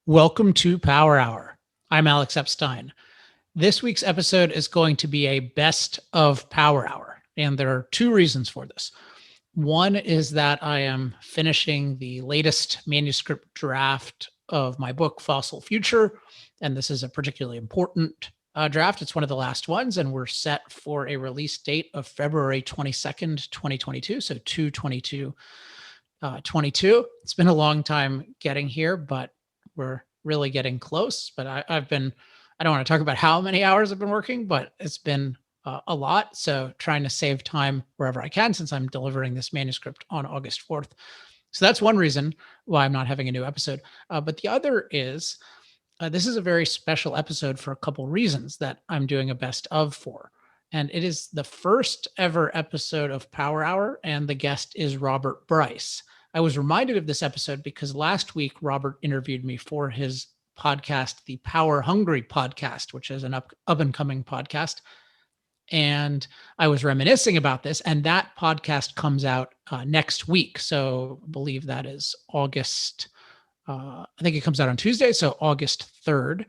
Welcome to Power Hour. I'm Alex Epstein. This week's episode is going to be a best of Power Hour, and there are two reasons for this. One is that I am finishing the latest manuscript draft of my book, Fossil Future, and this is a particularly important draft. It's one of the last ones, and we're set for a release date of February 22nd, 2022, so 2/22/22. It's been a long time getting here, but we're really getting close. But I don't want to talk about how many hours I've been working, but it's been a lot. So trying to save time wherever I can since I'm delivering this manuscript on August 4th. So that's one reason why I'm not having a new episode. But the other is this is a very special episode for a couple reasons that I'm doing a best of for. And it is the first ever episode of Power Hour, and the guest is Robert Bryce. I was reminded of this episode because last week, Robert interviewed me for his podcast, the Power Hungry podcast, which is an up-and-coming podcast. And I was reminiscing about this, and that podcast comes out next week. So I believe that is August. I think it comes out on Tuesday, so August 3rd.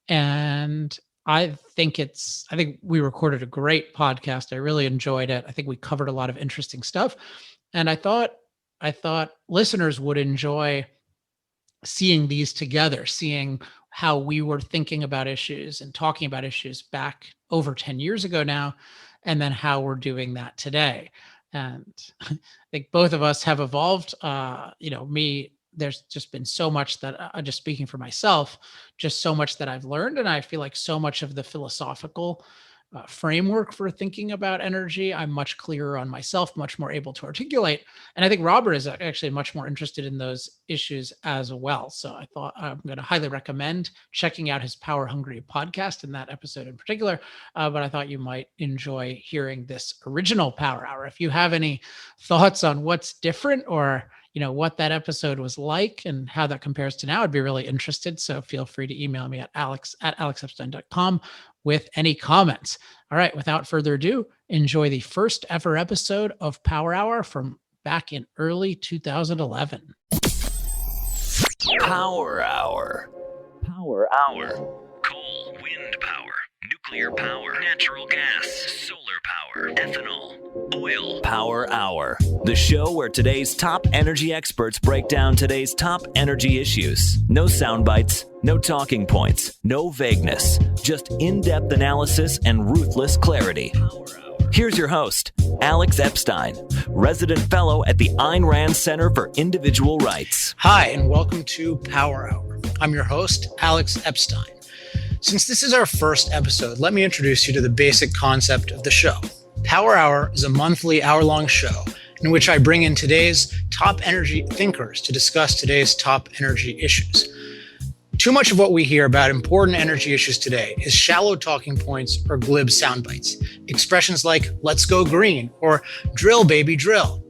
And I think we recorded a great podcast. I really enjoyed it. I think we covered a lot of interesting stuff. And I thought listeners would enjoy seeing these together, seeing how we were thinking about issues and talking about issues back over 10 years ago now, and then how we're doing that today. And I think both of us have evolved. There's just been so much that just speaking for myself, just so much that I've learned. And I feel like so much of the philosophical framework for thinking about energy, I'm much clearer on myself, much more able to articulate. And I think Robert is actually much more interested in those issues as well. So I thought I'm going to highly recommend checking out his Power Hungry podcast in that episode in particular. But I thought you might enjoy hearing this original Power Hour. If you have any thoughts on what's different or what that episode was like and how that compares to now, I'd be really interested. So feel free to email me at alex@alexepstein.com with any comments. All right, without further ado, enjoy the first ever episode of Power Hour from back in early 2011. Power Hour. Power Hour. Coal, wind power, nuclear power, natural gas, solar power, ethanol, oil. Power Hour, the show where today's top energy experts break down today's top energy issues. No sound bites, no talking points, no vagueness, just in-depth analysis and ruthless clarity. Here's your host, Alex Epstein, resident fellow at the Ayn Rand Center for Individual Rights. Hi, and welcome to Power Hour. I'm your host, Alex Epstein. Since this is our first episode, let me introduce you to the basic concept of the show. Power Hour is a monthly hour-long show in which I bring in today's top energy thinkers to discuss today's top energy issues. Too much of what we hear about important energy issues today is shallow talking points or glib sound bites. Expressions like, let's go green, or drill, baby, drill.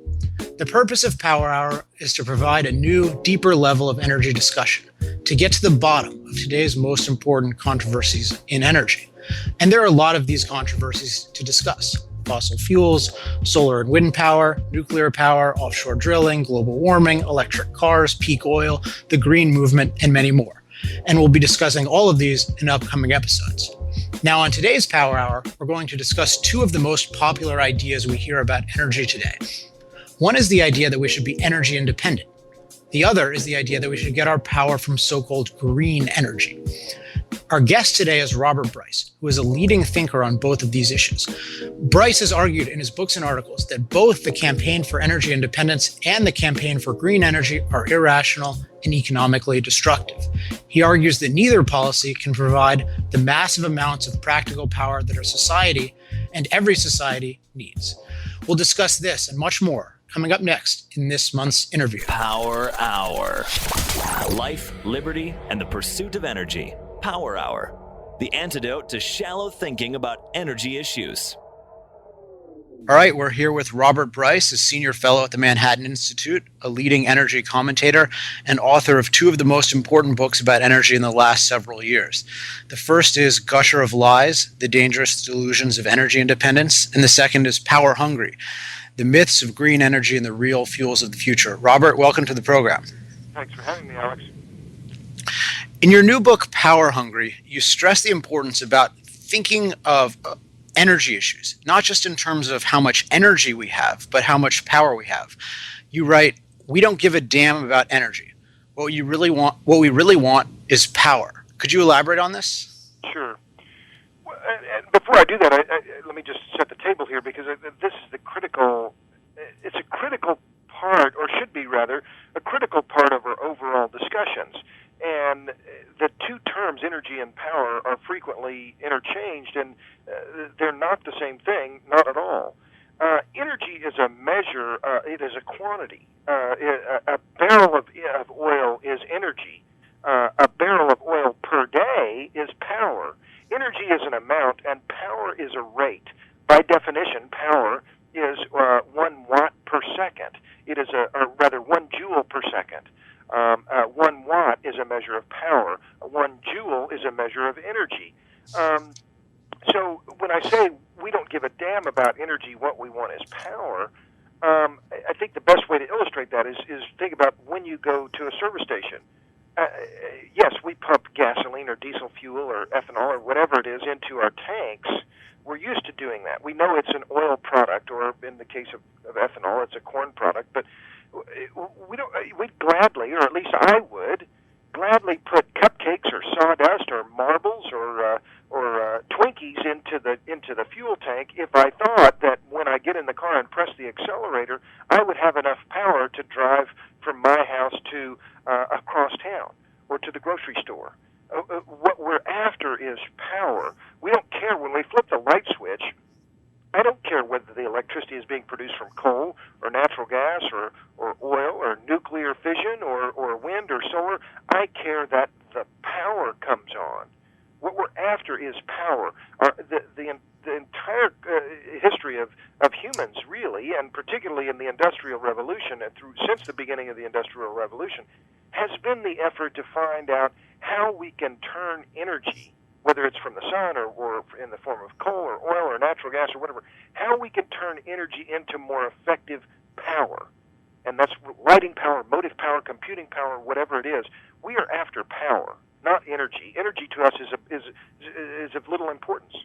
The purpose of Power Hour is to provide a new, deeper level of energy discussion, to get to the bottom of today's most important controversies in energy. And there are a lot of these controversies to discuss. Fossil fuels, solar and wind power, nuclear power, offshore drilling, global warming, electric cars, peak oil, the green movement, and many more. And we'll be discussing all of these in upcoming episodes. Now, on today's Power Hour, we're going to discuss two of the most popular ideas we hear about energy today. One is the idea that we should be energy independent. The other is the idea that we should get our power from so-called green energy. Our guest today is Robert Bryce, who is a leading thinker on both of these issues. Bryce has argued in his books and articles that both the campaign for energy independence and the campaign for green energy are irrational and economically destructive. He argues that neither policy can provide the massive amounts of practical power that our society and every society needs. We'll discuss this and much more coming up next in this month's interview. Power Hour. Life, liberty, and the pursuit of energy. Power Hour, the antidote to shallow thinking about energy issues. All right, we're here with Robert Bryce, a senior fellow at the Manhattan Institute, a leading energy commentator, and author of two of the most important books about energy in the last several years. The first is Gusher of Lies, The Dangerous Delusions of Energy Independence, and the second is Power Hungry, The Myths of Green Energy and the Real Fuels of the Future. Robert, welcome to the program. Thanks for having me, Alex. In your new book, Power Hungry, you stress the importance about thinking of energy issues, not just in terms of how much energy we have, but how much power we have. You write, "We don't give a damn about energy. What we really want is power." Could you elaborate on this? Sure. Well, and before I do that, let me just set the table here, because this is the critical. It's a critical part, or should be rather, a critical part of our overall discussions. And the two terms, energy and power, are frequently interchanged, and they're not the same thing, not at all. Energy is a measure, it is a quantity. A barrel of oil is energy. A barrel of oil per day is power. Energy is an amount, and power is a rate. By definition, power is 1 watt per second. It is or rather 1 joule per second. 1 watt is a measure of power. 1 joule is a measure of energy. So when I say we don't give a damn about energy, what we want is power, I think the best way to illustrate that is think about when you go to a service station. Yes, we pump gasoline or diesel fuel or ethanol or whatever it is into our tanks. We're used to doing that. We know it's an oil product, or in the case of ethanol, it's a corn product. But we'd gladly, or at least I would, gladly put cupcakes or sawdust or marbles or Twinkies into the fuel tank if I thought that when I get in the car and press the accelerator, I would have enough power to drive from my house to across town or to the grocery store. What we're after is power. We don't care when we flip the light switch. I don't care whether the electricity is being produced from coal or natural gas or oil or nuclear fission or wind or solar. I care that the power comes on. What we're after is power. The entire history of humans, really, and particularly in the Industrial Revolution and since the beginning of the Industrial Revolution, has been the effort to find out how we can turn energy, whether it's from the sun or in the form of coal or oil or natural gas or whatever, how we can turn energy into more effective power. And that's lighting power, motive power, computing power, whatever it is. We are after power, not energy. Energy to us is of little importance.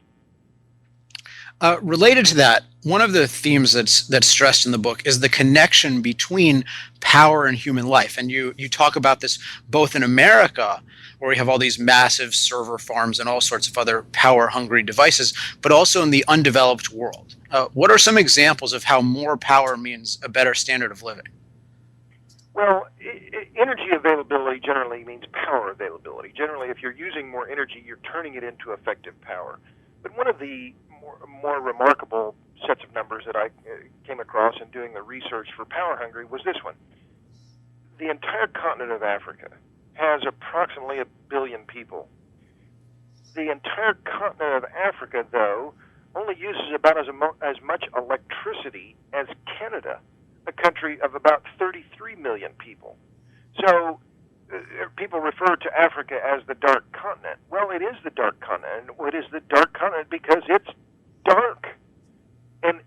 Related to that, one of the themes that's stressed in the book is the connection between power and human life. And you talk about this both in America, where we have all these massive server farms and all sorts of other power-hungry devices, but also in the undeveloped world. What are some examples of how more power means a better standard of living? Well, energy availability generally means power availability. Generally, if you're using more energy, you're turning it into effective power. But one of the more remarkable sets of numbers that I came across in doing the research for Power Hungry was this one. The entire continent of Africa has approximately 1 billion people. The entire continent of Africa, though, only uses about as much electricity as Canada, a country of about 33 million people. So people refer to Africa as the dark continent. Well, it is the dark continent. It is the dark continent because it's dark. And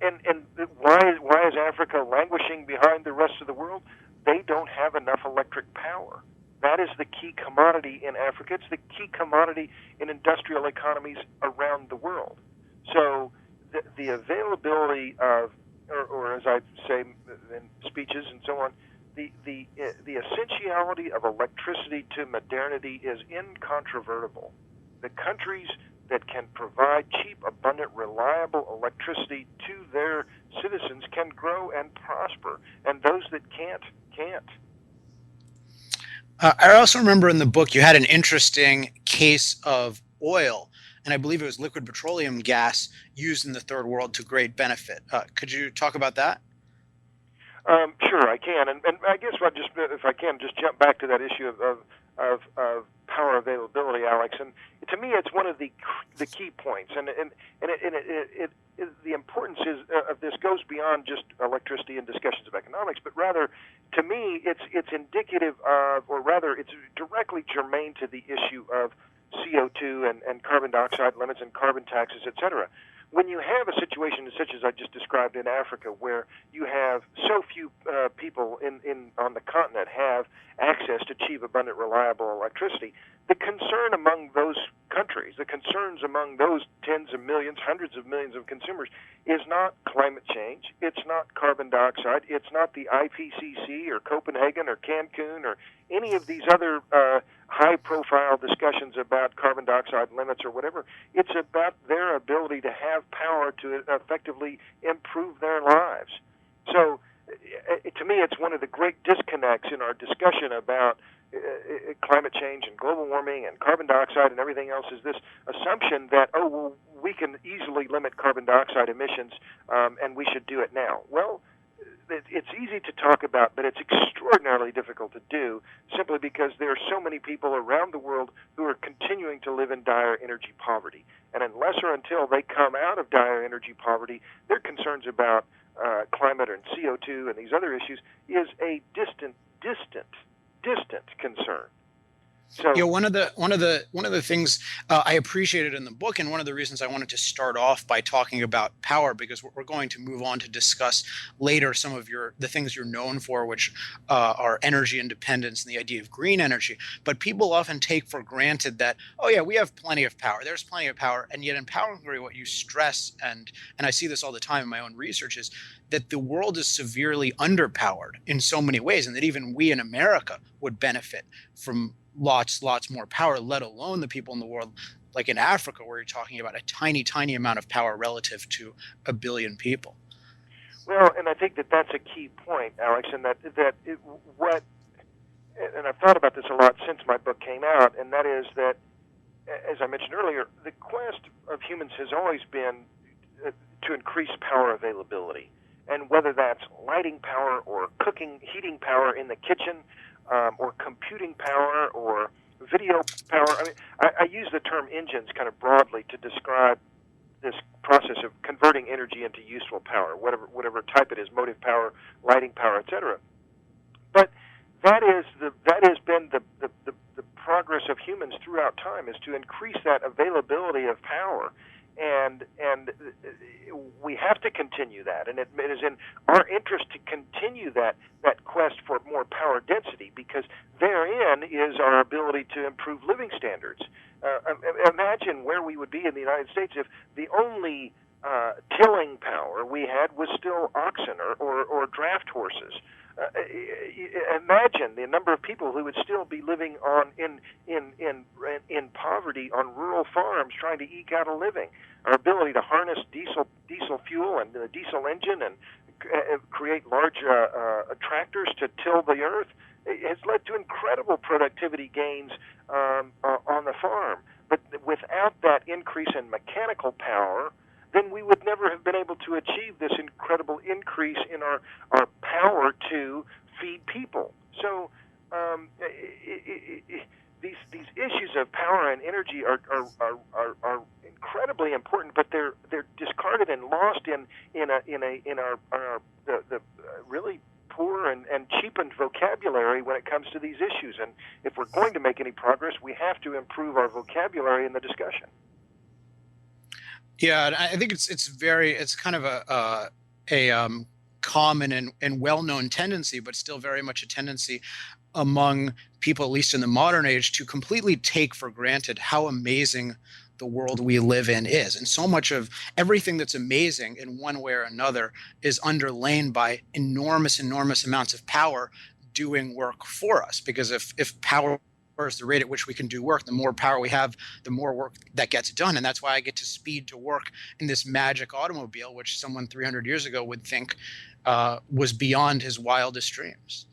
why is Africa languishing behind the rest of the world? They don't have enough electric power. That is the key commodity in Africa. It's the key commodity in industrial economies around the world. So the availability of, or as I say in speeches and so on, the essentiality of electricity to modernity is incontrovertible. The countries that can provide cheap, abundant, reliable electricity to their citizens can grow and prosper, and those that can't. I also remember in the book you had an interesting case of oil, and I believe it was liquid petroleum gas used in the third world to great benefit. Could you talk about that? Sure, I can, and I guess if I can just jump back to that issue of power availability, Alex. And to me, it's one of the key points, and the importance of this goes beyond just electricity and discussions of economics, but rather, to me, it's indicative of, or rather, it's directly germane to the issue of CO2 and carbon dioxide limits and carbon taxes, etc. when you have a situation such as I just described in Africa, where you have so few people on the continent have access to cheap, abundant, reliable electricity, the concern among those countries, the concerns among those tens of millions, hundreds of millions of consumers, is not climate change, it's not carbon dioxide, it's not the IPCC or Copenhagen or Cancun or any of these other high-profile discussions about carbon dioxide limits or whatever. It's about their ability to have power to effectively improve their lives. So, to me, it's one of the great disconnects in our discussion about climate change and global warming and carbon dioxide and everything else, is this assumption that, oh, well, we can easily limit carbon dioxide emissions and we should do it now. Well, it's easy to talk about, but it's extraordinarily difficult to do, simply because there are so many people around the world who are continuing to live in dire energy poverty. And unless or until they come out of dire energy poverty, their concerns about climate and CO2 and these other issues is a distant concern. So, one of the things I appreciated in the book, and one of the reasons I wanted to start off by talking about power, because we're going to move on to discuss later some of the things you're known for, which are energy independence and the idea of green energy. But people often take for granted that, oh yeah, we have plenty of power. There's plenty of power, and yet in power inquiry, what you stress, and I see this all the time in my own research, is that the world is severely underpowered in so many ways, and that even we in America would benefit from lots more power, let alone the people in the world, like in Africa, where you're talking about a tiny amount of power relative to 1 billion people. Well, and I think that that's a key point, Alex, and and I've thought about this a lot since my book came out, and that is that, as I mentioned earlier, the quest of humans has always been to increase power availability. And whether that's lighting power or heating power in the kitchen, or computing power or video power. I mean, I use the term engines kind of broadly to describe this process of converting energy into useful power, whatever type it is, motive power, lighting power, etc. But that has been the progress of humans throughout time, is to increase that availability of power. And we have to continue that, and it is in our interest to continue that quest for more power density, because therein is our ability to improve living standards. Imagine where we would be in the United States if the only tilling power we had was still oxen or draft horses. Imagine the number of people who would still be living in poverty on rural farms trying to eke out a living. Our ability to harness diesel fuel and the diesel engine and create large tractors to till the earth has led to incredible productivity gains on the farm. But without that increase in mechanical power, then we would never have been able to achieve this incredible increase in our power to feed people. So these issues of power and energy are incredibly important, but they're discarded and lost in our really poor and cheapened vocabulary when it comes to these issues. And if we're going to make any progress, we have to improve our vocabulary in the discussion. Yeah, and I think it's kind of a common and well-known tendency, but still very much a tendency among people, at least in the modern age, to completely take for granted how amazing the world we live in is. And so much of everything that's amazing in one way or another is underlain by enormous amounts of power doing work for us. Because if power is the rate at which we can do work, the more power we have, the more work that gets done. And that's why I get to speed to work in this magic automobile, which someone 300 years ago would think was beyond his wildest dreams.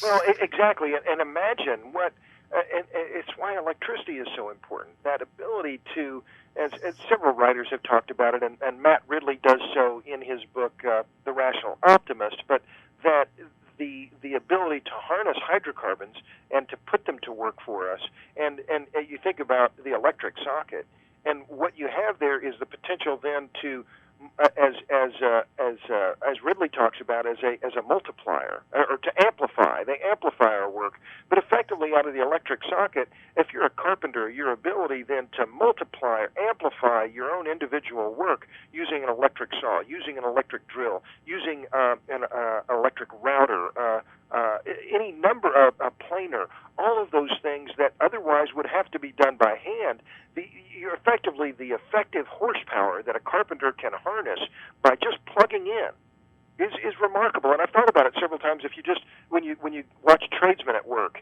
Well, exactly. And imagine what, and it's why electricity is so important. That ability to, as several writers have talked about it, and Matt Ridley does so in his book, The Rational Optimist, but that the ability to harness hydrocarbons and to put them to work for us. And you think about the electric socket, and what you have there is the potential then to as Ridley talks about, as a multiplier, or to amplify. They amplify our work, but effectively out of the electric socket. If you're a carpenter, your ability then to multiply, amplify your own individual work using an electric saw, using an electric drill, using an electric router, any number of a planer, all of those things that otherwise would have to be done by hand. You're effectively the effective horsepower that a carpenter can harness by just plugging in is remarkable. And I've thought about it several times. If you just when you watch tradesmen at work,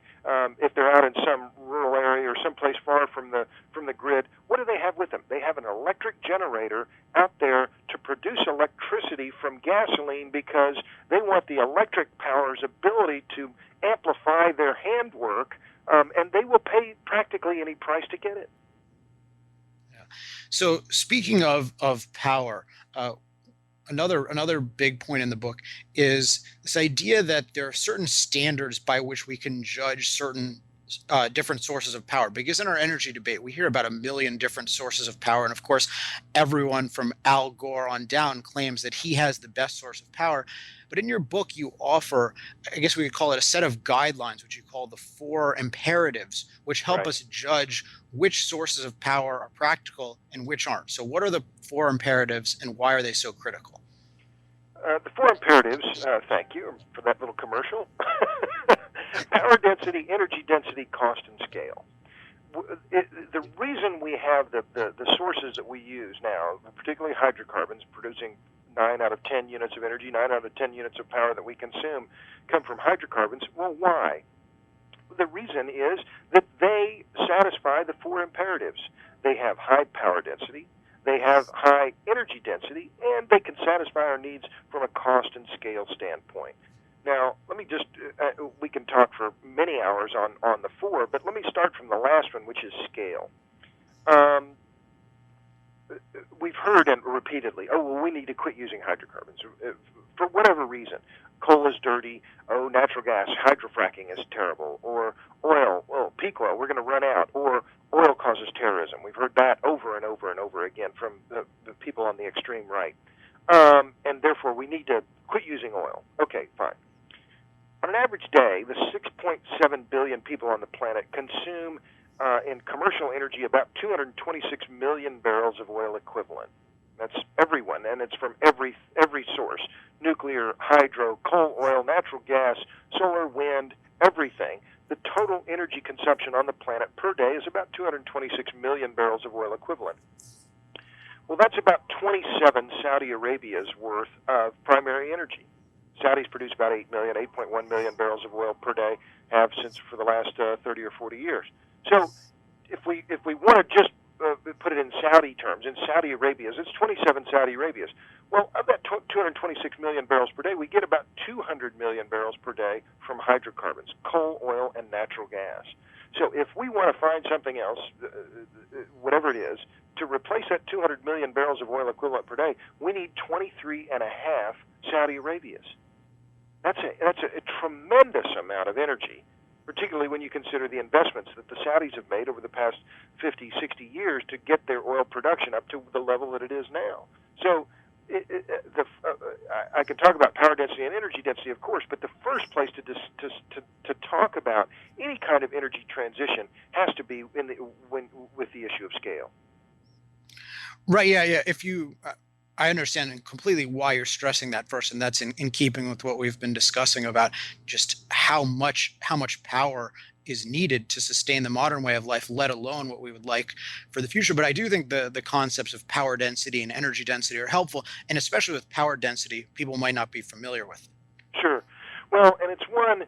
if they're out in some rural area or someplace far from the grid, what do they have with them? They have an electric generator out there to produce electricity from gasoline, because they want the electric power's ability to amplify their handwork, and they will pay practically any price to get it. So speaking of power, another big point in the book is this idea that there are certain standards by which we can judge certain different sources of power. Because in our energy debate, we hear about a million different sources of power, and of course, everyone from Al Gore on down claims that he has the best source of power. But in your book, you offer, I guess we could call it a set of guidelines, which you call the 4 imperatives, which help us judge which sources of power are practical and which aren't. So what are the 4 imperatives, and why are they so critical? The 4 imperatives, thank you for that little commercial. Power density, energy density, cost, and scale. The reason we have the sources that we use now, particularly hydrocarbons, producing 9 out of 10 units of energy, 9 out of 10 units of power that we consume come from hydrocarbons. Well, why? The reason is that they satisfy the 4 imperatives. They have high power density, they have high energy density, and they can satisfy our needs from a cost and scale standpoint. Now, let me just, we can talk for many hours on the 4, but let me start from the last one, which is scale. We've heard repeatedly, oh, well, we need to quit using hydrocarbons for whatever reason. Coal is dirty. Oh, natural gas, hydrofracking is terrible. Or oil, peak oil, we're going to run out. Or oil causes terrorism. We've heard that over and over and over again from the people on the extreme right. And therefore, we need to quit using oil. Okay, fine. On an average day, the 6.7 billion people on the planet consume in commercial energy about 226 million barrels of oil equivalent. That's everyone, and it's from every source: nuclear, hydro, coal, oil, natural gas, solar, wind, everything. The total energy consumption on the planet per day is about 226 million barrels of oil equivalent. Well, that's about 27 Saudi Arabia's worth of primary energy. Saudis produce about 8.1 million barrels of oil per day, have since for the last 30 or 40 years. So if we want to just put it in Saudi terms, in Saudi Arabia's, it's 27 Saudi Arabia's. Well, of that 226 million barrels per day, we get about 200 million barrels per day from hydrocarbons, coal, oil, and natural gas. So if we want to find something else, whatever it is, to replace that 200 million barrels of oil equivalent per day, we need 23 and a half Saudi Arabia's. That's a tremendous amount of energy, particularly when you consider the investments that the Saudis have made over the past 50, 60 years to get their oil production up to the level that it is now. So I can talk about power density and energy density, of course, but the first place to talk about any kind of energy transition has to be with the issue of scale. Right. Yeah. I understand completely why you're stressing that first, and that's in keeping with what we've been discussing about just how much power is needed to sustain the modern way of life, let alone what we would like for the future. But I do think the concepts of power density and energy density are helpful, and especially with power density, people might not be familiar with. Sure. Well, and it's one,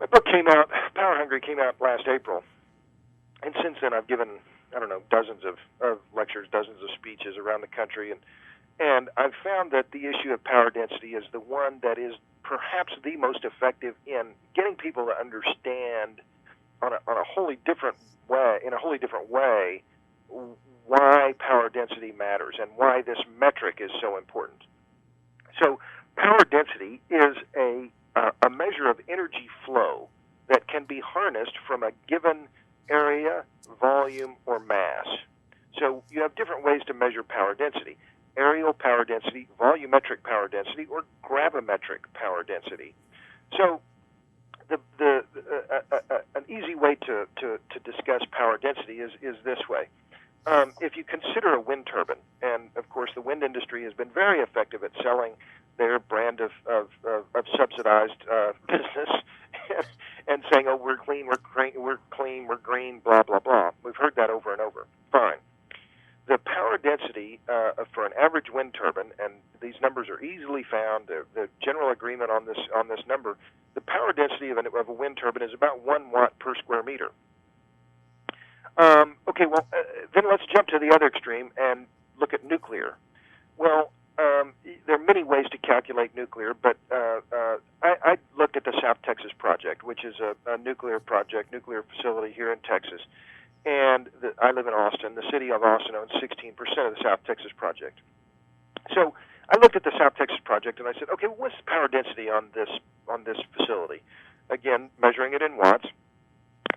my book came out, Power Hungry came out last April, and since then I've given, dozens of lectures, dozens of speeches around the country, and I've found that the issue of power density is the one that is perhaps the most effective in getting people to understand on a wholly different way, why power density matters and why this metric is so important. So power density is a measure of energy flow that can be harnessed from a given area, volume, or mass. So you have different ways to measure power density. Aerial density, volumetric power density, or gravimetric power density. So an easy way to discuss power density is this way. If you consider a wind turbine, and of course the wind industry has been very effective at selling their brand of subsidized business and saying, oh, we're clean, we're green, blah, blah, blah. We've heard that over and over. Fine. The power density for an average wind turbine, and these numbers are easily found, the general agreement on this number, the power density of a wind turbine is about 1 watt per square meter. Okay, well, then let's jump to the other extreme and look at nuclear. Well, there are many ways to calculate nuclear, but I looked at the South Texas Project, which is a nuclear nuclear facility here in Texas. And I live in Austin. The city of Austin owns 16% of the South Texas Project. So I looked at the South Texas Project and I said, okay, what's the power density on this facility? Again, measuring it in watts.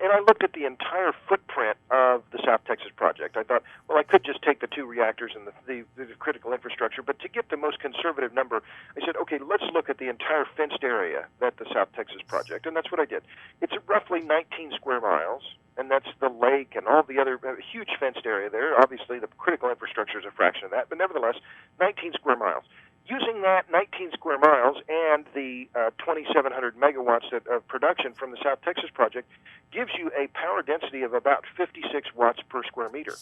And I looked at the entire footprint of the South Texas Project. I thought, well, I could just take the 2 reactors and the critical infrastructure, but to get the most conservative number, I said, okay, let's look at the entire fenced area at the South Texas Project, and that's what I did. It's roughly 19 square miles, and that's the lake and all the other huge fenced area there. Obviously, the critical infrastructure is a fraction of that, but nevertheless, 19 square miles. Using that 19 square miles and the 2,700 megawatts of production from the South Texas Project gives you a power density of about 56 watts per square meter.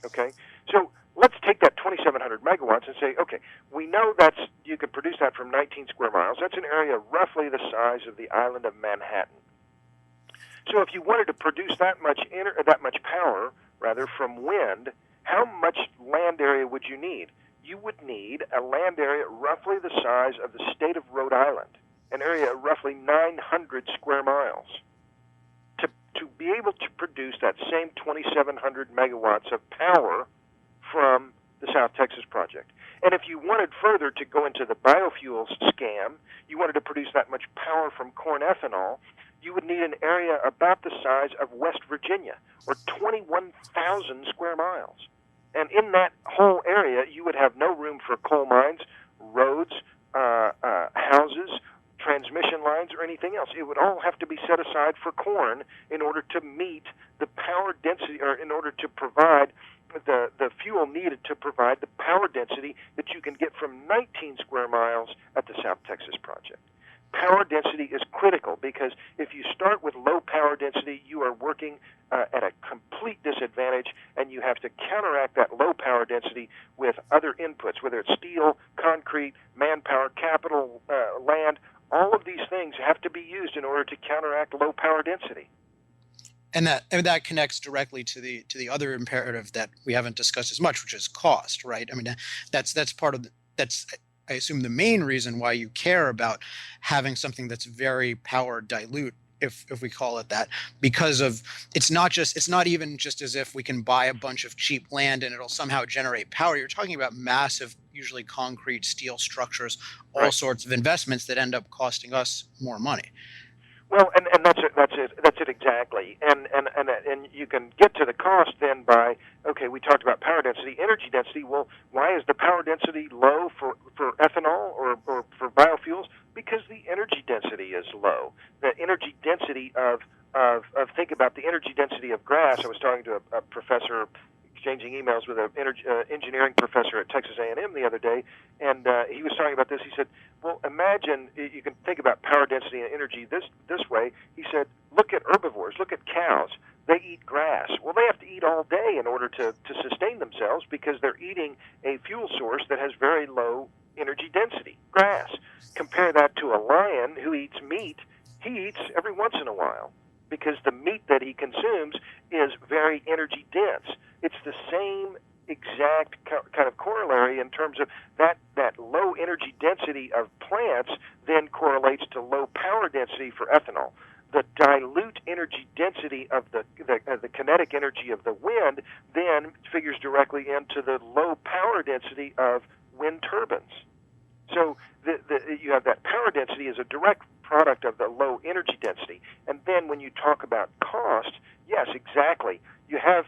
Okay, so let's take that 2,700 megawatts and say, okay, we know you can produce that from 19 square miles. That's an area roughly the size of the island of Manhattan. So if you wanted to produce that much power, from wind, how much land area would you need? You would need a land area roughly the size of the state of Rhode Island, an area roughly 900 square miles, to be able to produce that same 2,700 megawatts of power from the South Texas Project. And if you wanted further to go into the biofuels scam, you wanted to produce that much power from corn ethanol, you would need an area about the size of West Virginia, or 21,000 square miles. And in that whole area, you would have no room for coal mines, roads, houses, transmission lines, or anything else. It would all have to be set aside for corn in order to meet the power density, or in order to provide the fuel needed to provide the power density that you can get from 19 square miles at the South Texas Project. Power density is critical because if you start with low power density, you are working at a complete disadvantage, and you have to counteract that low power density with other inputs, whether it's steel, concrete, manpower, capital, land. All of these things have to be used in order to counteract low power density. And that connects directly to the other imperative that we haven't discussed as much, which is cost, right? I mean, that's part of that's I assume the main reason why you care about having something that's very power dilute, if we call it that, because of it's not even just as if we can buy a bunch of cheap land and it'll somehow generate power. You're talking about massive, usually concrete, steel structures, all right. sorts of investments that end up costing us more money. Well, and that's it exactly. And you can get to the cost then by, okay, we talked about power density, energy density. Well, why is the power density low for ethanol or for biofuels? Because the energy density is low. The energy density of think about the energy density of grass. I was talking to a professor, exchanging emails with an engineering professor at Texas A&M the other day, and he was talking about this. He said, well, imagine, you can think about power density and energy this way. He said, look at herbivores, look at cows. They eat grass. Well, they have to eat all day in order to sustain themselves because they're eating a fuel source that has very low energy density, grass. Compare that to a lion who eats meat. He eats every once in a while because the meat that he consumes is very energy dense. It's the same exact kind of corollary in terms of that low energy density of plants then correlates to low power density for ethanol. The dilute energy density of the kinetic energy of the wind then figures directly into the low power density of wind turbines. So you have that power density as a direct product of the low energy density. And then when you talk about cost, yes, exactly. You have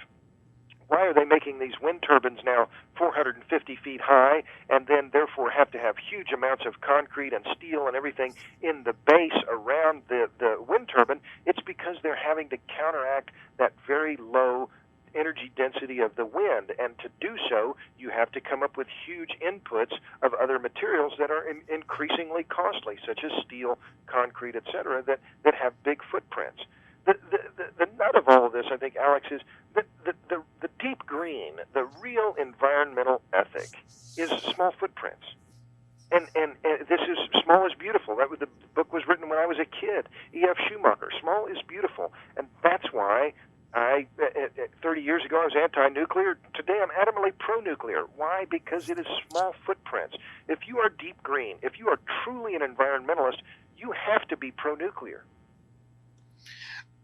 Why are they making these wind turbines now 450 feet high and then therefore have to have huge amounts of concrete and steel and everything in the base around the wind turbine? It's because they're having to counteract that very low energy density of the wind, and to do so, you have to come up with huge inputs of other materials that are increasingly costly, such as steel, concrete, etc., that have big footprints. The nut of all of this, I think, Alex, is the deep green, the real environmental ethic, is small footprints. And this is small is beautiful. The book was written when I was a kid. E.F. Schumacher, small is beautiful, and that's why 30 years ago I was anti-nuclear. Today I'm adamantly pro-nuclear. Why? Because it is small footprints. If you are deep green, if you are truly an environmentalist, you have to be pro-nuclear.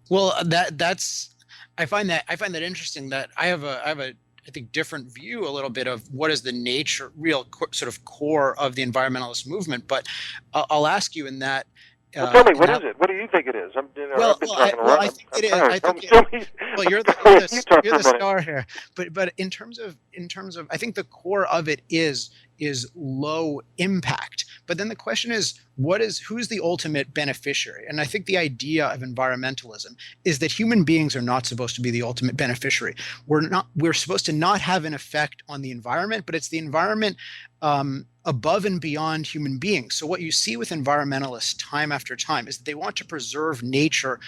Well, that's I find that interesting. That I have a I think different view a little bit of what is the real sort of core of the environmentalist movement. But I'll ask you in that. Well, tell me, what is it? What do you think it is? I've been talking a lot. I think it is. Tired. I think well, you're the star here. But in terms of, I think the core of it is low impact. But then the question is, who's the ultimate beneficiary? And I think the idea of environmentalism is that human beings are not supposed to be the ultimate beneficiary. We're supposed to not have an effect on the environment, but it's the environment above and beyond human beings. So what you see with environmentalists time after time is that they want to preserve nature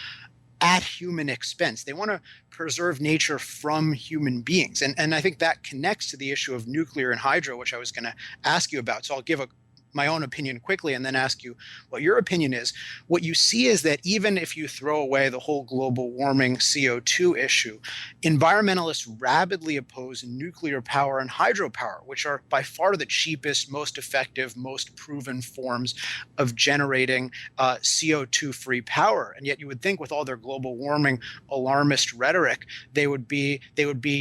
at human expense. They want to preserve nature from human beings. And I think that connects to the issue of nuclear and hydro, which I was going to ask you about. So I'll give my own opinion quickly and then ask you what your opinion is. What you see is that even if you throw away the whole global warming CO2 issue, environmentalists rabidly oppose nuclear power and hydropower, which are by far the cheapest, most effective, most proven forms of generating CO2-free power. And yet you would think with all their global warming alarmist rhetoric, they would be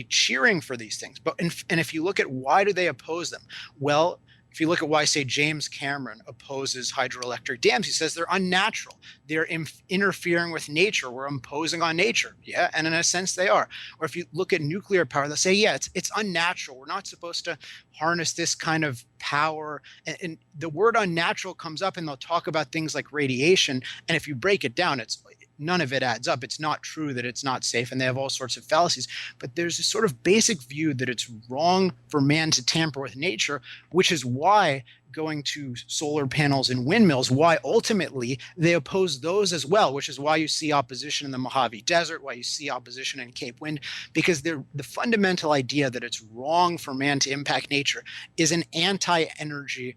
cheering for these things. And if you look at why do they oppose them? Well, if you look at why, say, James Cameron opposes hydroelectric dams, he says they're unnatural. They're interfering with nature. We're imposing on nature. Yeah, and in a sense they are. Or if you look at nuclear power, they'll say, yeah, it's unnatural. We're not supposed to harness this kind of power. And the word unnatural comes up, and they'll talk about things like radiation. And if you break it down, none of it adds up. It's not true that it's not safe, and they have all sorts of fallacies. But there's this sort of basic view that it's wrong for man to tamper with nature, which is why going to solar panels and windmills, why ultimately they oppose those as well, which is why you see opposition in the Mojave Desert, why you see opposition in Cape Wind, because the fundamental idea that it's wrong for man to impact nature is an anti-energy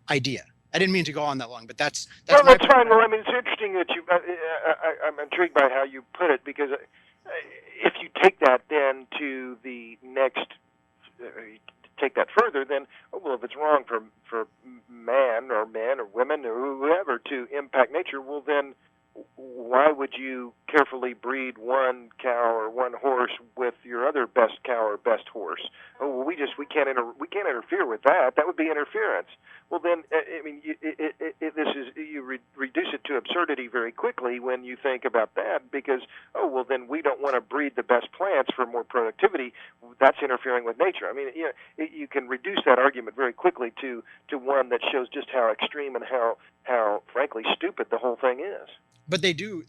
idea. I didn't mean to go on that long, but that's no, that's fine. Well, I mean, it's interesting that I'm intrigued by how you put it, because if you take that then to the next, take that further, then if it's wrong for man or men or women or whoever to impact nature, well then why would you carefully breed one cow or one horse with your other best cow or best horse? Oh, well, we can't interfere with that. That would be interference. Well, then, I mean, you reduce it to absurdity very quickly when you think about that, because then we don't want to breed the best plants for more productivity. That's interfering with nature. I mean, you can reduce that argument very quickly to one that shows just how extreme and how frankly stupid the whole thing is. But they do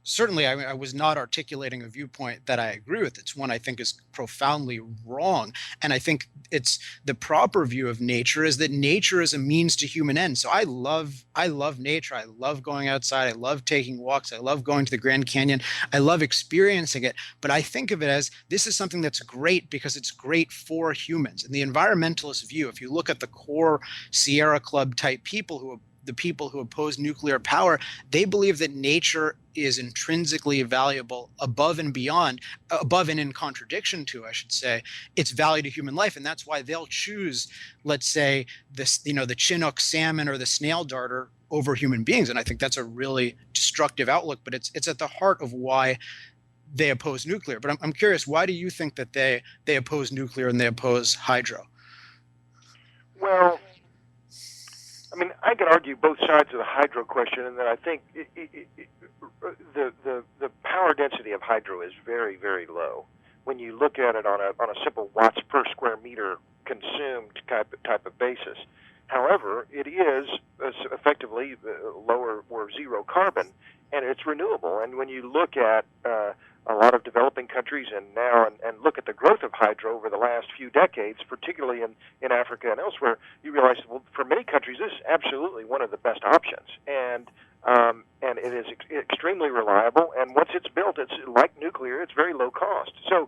certainly. I mean, I was not articulating a viewpoint that I agree with. It's one I think is profoundly wrong. And I think it's the proper view of nature is that nature is a means to human end. So I love nature. I love going outside. I love taking walks. I love going to the Grand Canyon. I love experiencing it. But I think of it as this is something that's great because it's great for humans. And the environmentalist view, if you look at the core Sierra Club type people who oppose nuclear power, they believe that nature is intrinsically valuable above and in contradiction to, I should say, its value to human life. And that's why they'll choose, let's say, the Chinook salmon or the snail darter over human beings. And I think that's a really destructive outlook, but it's at the heart of why they oppose nuclear. But I'm curious, why do you think that they oppose nuclear and they oppose hydro? Well, I mean, I could argue both sides of the hydro question, and that I think the power density of hydro is very, very low. when you look at it on a simple watts per square meter consumed type of basis. However, it is effectively lower or zero carbon, and it's renewable. And when you look at a lot of developing countries and look at the growth of hydro over the last few decades, particularly in Africa and elsewhere, you realize, well, for many countries, this is absolutely one of the best options. And it is extremely reliable. And once it's built, it's like nuclear. It's very low cost. So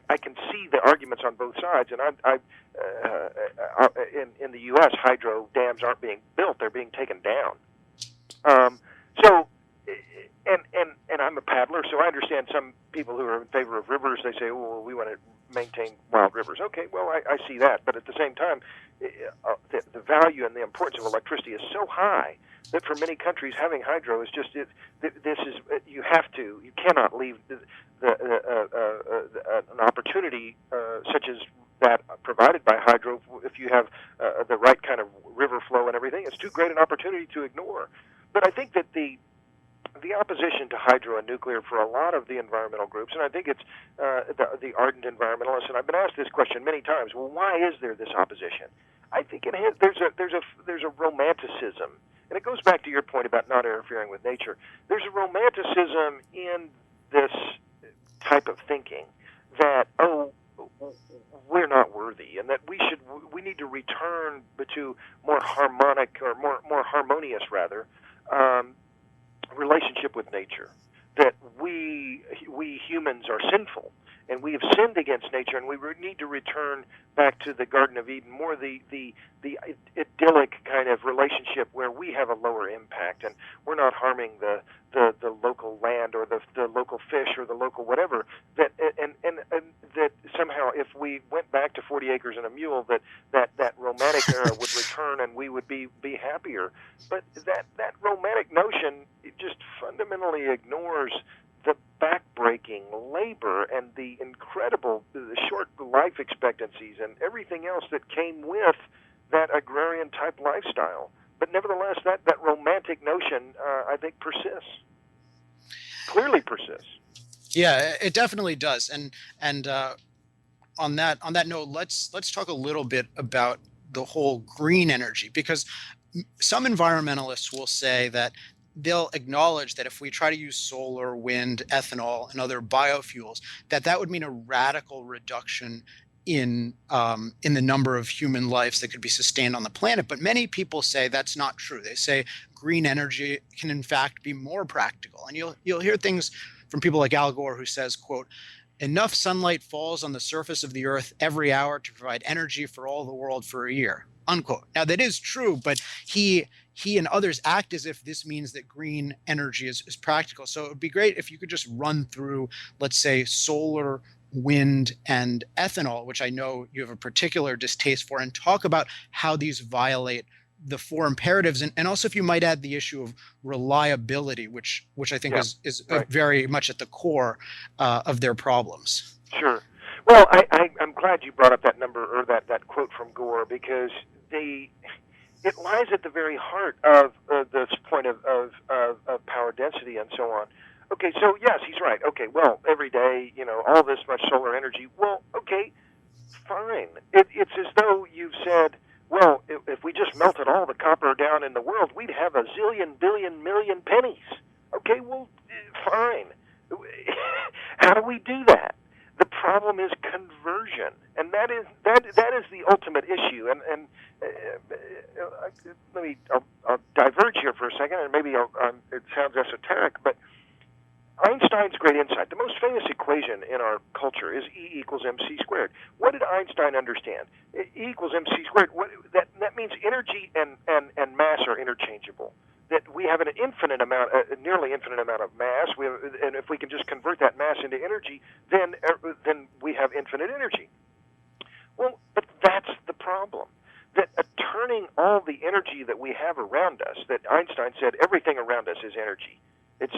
I can see the arguments on both sides. And in the U.S., hydro dams aren't being built; they're being taken down. And I'm a paddler, so I understand some people who are in favor of rivers. They say, "Oh, well, we want to maintain wild rivers." Okay, well, I see that, but at the same time, the value and the importance of electricity is so high that for many countries, having hydro is just you cannot leave an opportunity such as that provided by hydro if you have the right kind of river flow and everything. It's too great an opportunity to ignore. But I think that the opposition to hydro and nuclear for a lot of the environmental groups, and I think it's the ardent environmentalists, and I've been asked this question many times. Well, why is there this opposition? I think there's a romanticism, and it goes back to your point about not interfering with nature. There's a romanticism in this type of thinking that we're not worthy, and that we need to return to more harmonic or more harmonious rather. Relationship with nature, that we humans are sinful and we have sinned against nature, and we need to return back to the Garden of Eden, more the idyllic kind of relationship where we have a lower impact and we're not harming the local land or the local fish or the local whatever. That and that somehow, if we went back to 40 acres and a mule, that romantic era would return and we would be happier. But that romantic notion, it just fundamentally ignores the backbreaking labor and the incredible short life expectancies and everything else that came with that agrarian type lifestyle. But nevertheless, that romantic notion, I think, persists. Clearly persists. Yeah, it definitely does. And on that note, let's talk a little bit about the whole green energy, because some environmentalists will say that they'll acknowledge that if we try to use solar, wind, ethanol, and other biofuels, that would mean a radical reduction in the number of human lives that could be sustained on the planet. But many people say that's not true. They say green energy can in fact be more practical. And you'll hear things from people like Al Gore, who says, quote, "Enough sunlight falls on the surface of the earth every hour to provide energy for all the world for a year," unquote. Now that is true, but he and others act as if this means that green energy is practical. So it would be great if you could just run through, let's say, solar, wind, and ethanol, which I know you have a particular distaste for, and talk about how these violate the four imperatives, and also if you might add the issue of reliability, which I think is right. very much at the core of their problems. Sure. Well, I'm glad you brought up that number or that quote from Gore, because it lies at the very heart of this point of power density and so on. Okay, so yes, he's right. Okay, well, every day, all this much solar energy. Well, okay, fine. It's as though you've said, well, if we just melted all the copper down in the world, we'd have a zillion, billion, million pennies. Okay, well, fine. How do we do that? The problem is conversion, and that is the ultimate issue. And I'll diverge here for a second, and maybe it sounds esoteric, but Einstein's great insight, the most famous equation in our culture, is E equals mc squared. What did Einstein understand? E equals mc squared. That means energy and mass are interchangeable. That we have an infinite amount, nearly infinite amount of mass, and if we can just convert that mass into energy, then we have infinite energy. Well, but that's the problem. That turning all the energy that we have around us, that Einstein said everything around us is energy. It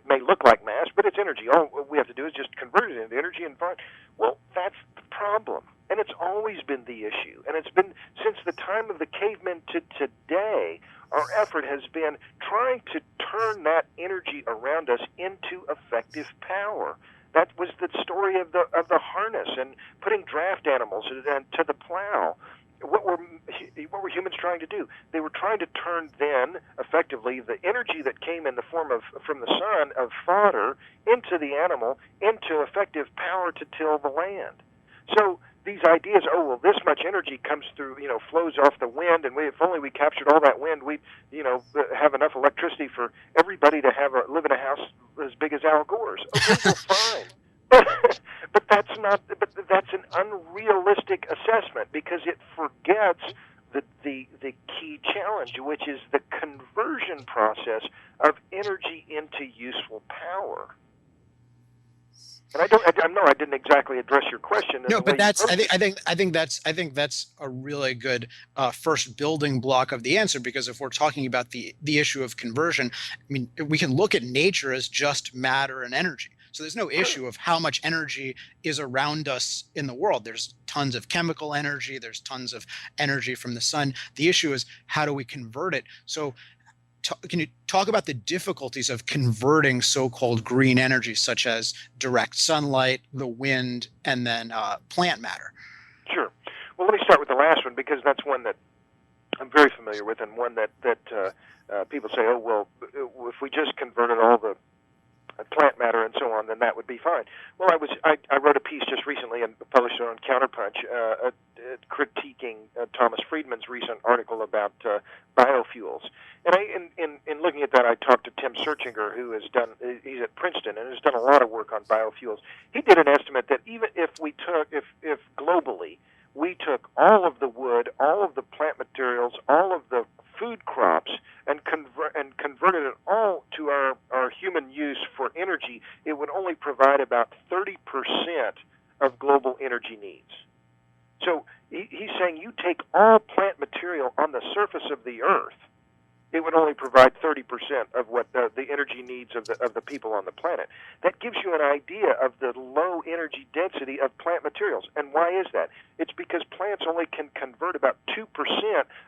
may look like mass, but it's energy. All we have to do is just convert it into energy and find. Well, that's the problem. And it's always been the issue. And it's been since the time of the cavemen to today. Our effort has been trying to turn that energy around us into effective power. That was the story of the harness and putting draft animals to the plow. What were humans trying to do? They were trying to turn then, effectively, the energy that came in the form of from the sun of fodder into the animal into effective power to till the land. So these ideas, oh well, this much energy comes through, flows off the wind, and if only we captured all that wind, we'd, have enough electricity for everybody to live in a house as big as Al Gore's. Okay, well, fine. But that's not. But that's an unrealistic assessment because it forgets the key challenge, which is the conversion process of energy into useful power. And I didn't exactly address your question. No, but that's. I think that's a really good first building block of the answer, because if we're talking about the issue of conversion, I mean, we can look at nature as just matter and energy. So there's no issue of how much energy is around us in the world. There's tons of chemical energy. There's tons of energy from the sun. The issue is how do we convert it? So can you talk about the difficulties of converting so-called green energy, such as direct sunlight, the wind, and then plant matter? Sure. Well, let me start with the last one, because that's one that I'm very familiar with, and one that people say, oh, well, if we just converted all the plant matter and so on, then that would be fine. Well, I wrote a piece just recently and published it on Counterpunch, critiquing Thomas Friedman's recent article about biofuels. And in looking at that, I talked to Tim Searchinger, he's at Princeton and has done a lot of work on biofuels. He did an estimate that even if globally we took all of the wood, all of the plant materials, all of the food crops, and converted it all to our human use for energy, it would only provide about 30% of global energy needs. So he's saying you take all plant material on the surface of the earth, it would only provide 30% of what the energy needs of the people on the planet. That gives you an idea of the low energy density of plant materials. And why is that? It's because plants only can convert about 2%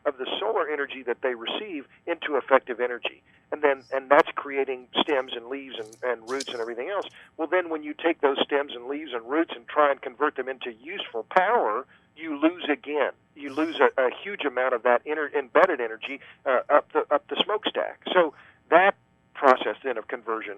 of the solar energy that they receive into effective energy. And that's creating stems and leaves and roots and everything else. Well, then when you take those stems and leaves and roots and try and convert them into useful power, you lose again. You lose a huge amount of that embedded energy up the smokestack. So that process then of conversion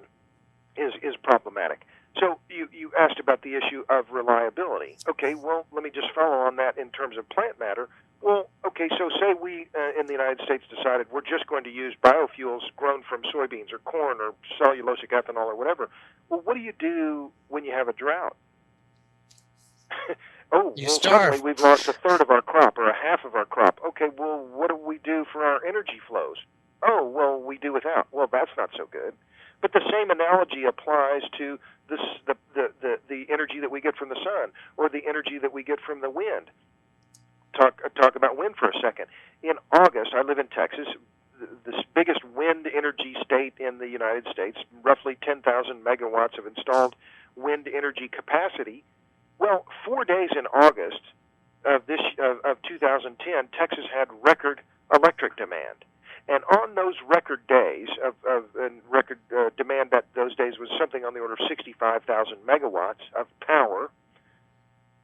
is problematic. So you asked about the issue of reliability. Okay, well, let me just follow on that in terms of plant matter. Well, okay, so say we in the United States decided we're just going to use biofuels grown from soybeans or corn or cellulosic ethanol or whatever. Well, what do you do when you have a drought? Suddenly we've lost a third of our crop or a half of our crop. Okay, well, what do we do for our energy flows? Oh, well, we do without. Well, that's not so good. But the same analogy applies to the energy that we get from the sun or the energy that we get from the wind. Talk about wind for a second. In August, I live in Texas, the biggest wind energy state in the United States, roughly 10,000 megawatts of installed wind energy capacity. Well, 4 days in August of 2010, Texas had record electric demand. And on those record days of record demand, that those days was something on the order of 65,000 megawatts of power,